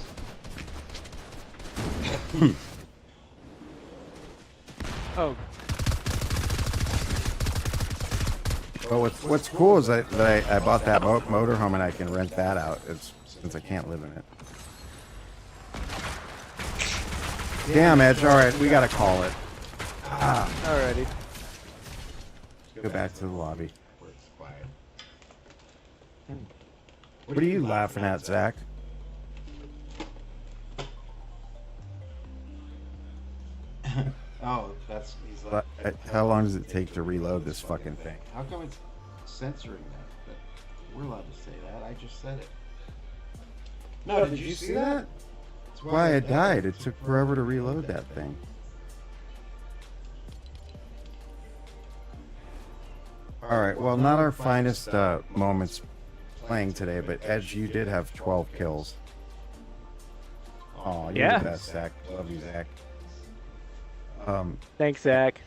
Oh, Well, what's cool is that I bought that motorhome and I can rent that out since I can't live in it. Damn, Edge. All right, we gotta call it. alrighty. Go back to the lobby. What are you laughing at, Zach? Oh, he's like, How long does it take to reload this fucking thing? how come it's censoring that? But we're allowed to say that. I just said it. No, did you see that? That's why I died. It took forever to reload that thing. Alright, well, not our finest moments playing today, but Edge, you did have 12 kills. Oh, you're Yeah. the best, Zach. Love you, Zach. Thanks, Zach.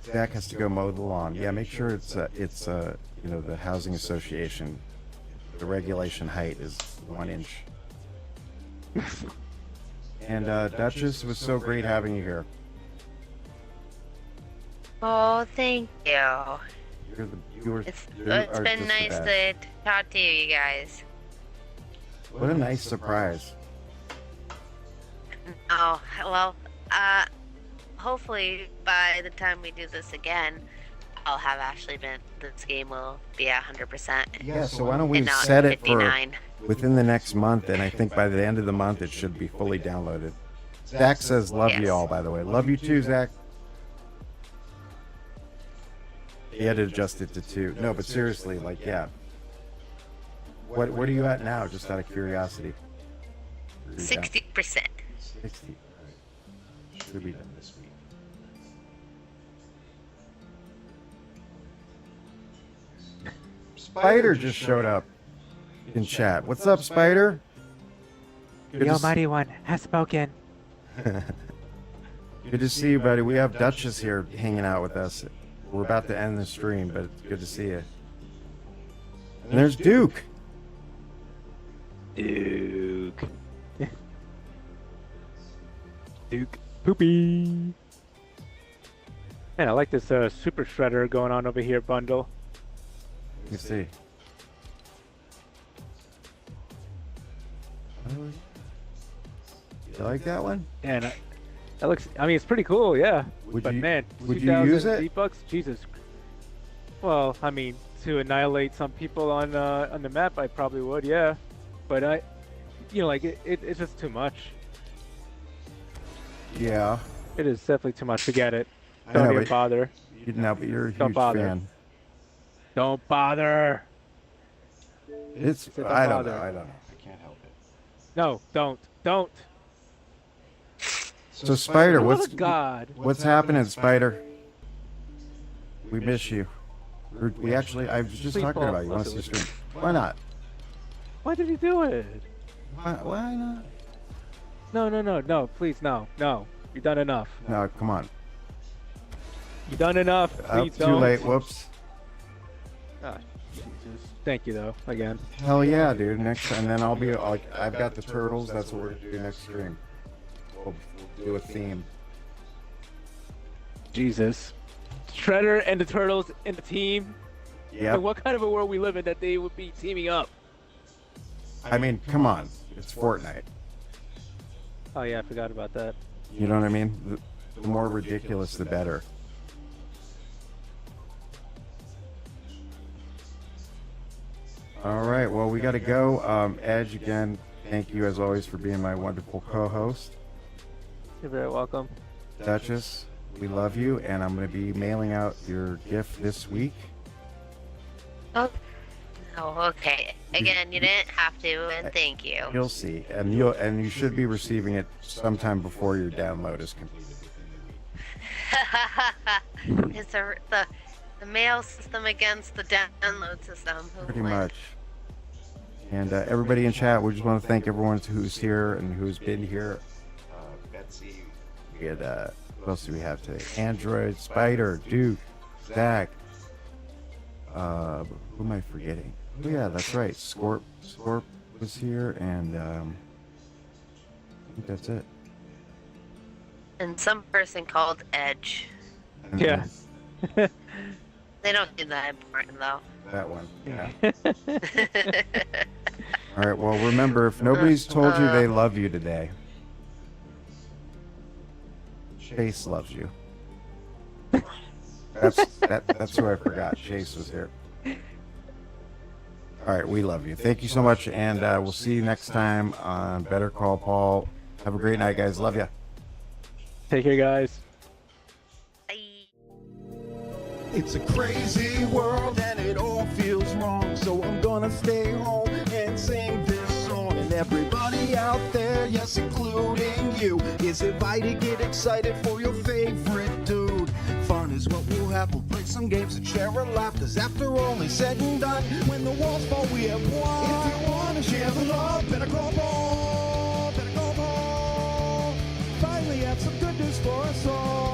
Zach has to go mow the lawn. Yeah, make sure it's you know, the housing association. The regulation height is 1 inch. And Duchess, it was so great having you here. Oh, thank you. It's It's been nice to talk to you guys. What a nice surprise. Oh, well, hopefully by the time we do this again, I'll have actually been, this game will be at 100%. Yeah, so why don't we and not set it for 59. within the next month, and I think by the end of the month it should be fully downloaded. Zach says love Yes. you all, by the way. Love you too, Zach. He had to adjust it to 2. No, but seriously, like, yeah. What are you at now, just out of curiosity? 60%. 60. Should be done this week. Spider just showed up in chat. What's up, Spider? Good The to s- Almighty One has spoken. Good to see you, buddy. We have Duchess here hanging out with us. We're about to end the stream, but it's good to see you. And there's Duke. Duke. Duke. Poopy. Man, I like this super shredder going on over here bundle. Let me see. You like that one? And that looks, I mean, it's pretty cool, yeah. Would But you- man, would you 2,000 use it? V-Bucks? Jesus. Well, I mean, to annihilate some people on the map, I probably would, yeah. But like it's just too much. Yeah. It is definitely too much to get it. I Don't know, even but- bother. No, but you're a Don't huge bother. fan. Don't bother. It's. Don't I don't bother. know. I don't know. I can't help it. No, don't. So Spider, Oh, what's God? what's happening, Spider? We miss you. We actually, I was just Please talking pull about you. Want to see closer the with stream? Why not? Why did he do it? Why not? No, please, no. You've done enough. No, come on. You've done enough. Please Too don't. late. Whoops. Ah, Jesus. Thank you, though, again. Hell yeah, dude. Next, and then I'll be like, I've got the turtles. That's what we're gonna do next stream. We'll do a theme. Jesus. Shredder and the Turtles in the team? Yeah. Like, what kind of a world we live in that they would be teaming up? I mean, come on. It's Fortnite. Oh, yeah, I forgot about that. You know what I mean? The more ridiculous, the better. All right. Well, we got to go. Edge, again, thank you as always for being my wonderful co-host. You're very welcome. Duchess, we love you, and I'm going to be mailing out your gift this week. Oh, okay. Again, you didn't have to, and thank you. You'll see, and you should be receiving it sometime before your download is completed. It's the mail system against the download system. Who Pretty wins? much. And everybody in chat, we just want to thank everyone who's here and who's been here. Betsy. We had, what else do we have today? Android, Spider, Duke, Zach. Who am I forgetting? Oh yeah, that's right. Scorp was here, and I think that's it. And some person called Edge. And Yeah. They don't seem that important, though. That one. Yeah. All right. Well, remember, if nobody's told you they love you today, Chase loves you. That's who I forgot. Chase was here. All right, we love you. Thank you so much, and we'll see you next time on Better Call Paul. Have a great night, guys. Love you. Take care, guys. Bye. It's a crazy world and it all feels wrong, so I'm gonna stay home and sing this song. And everybody out there, yes, including you, is invited. Get excited for your favorite dude. Fun is what we'll have. We'll play some games and share a laugh. Cause after all is said and done, when the walls fall, we have won. If you wanna share the love, better go ball. Better go ball. Finally have some good news for us all.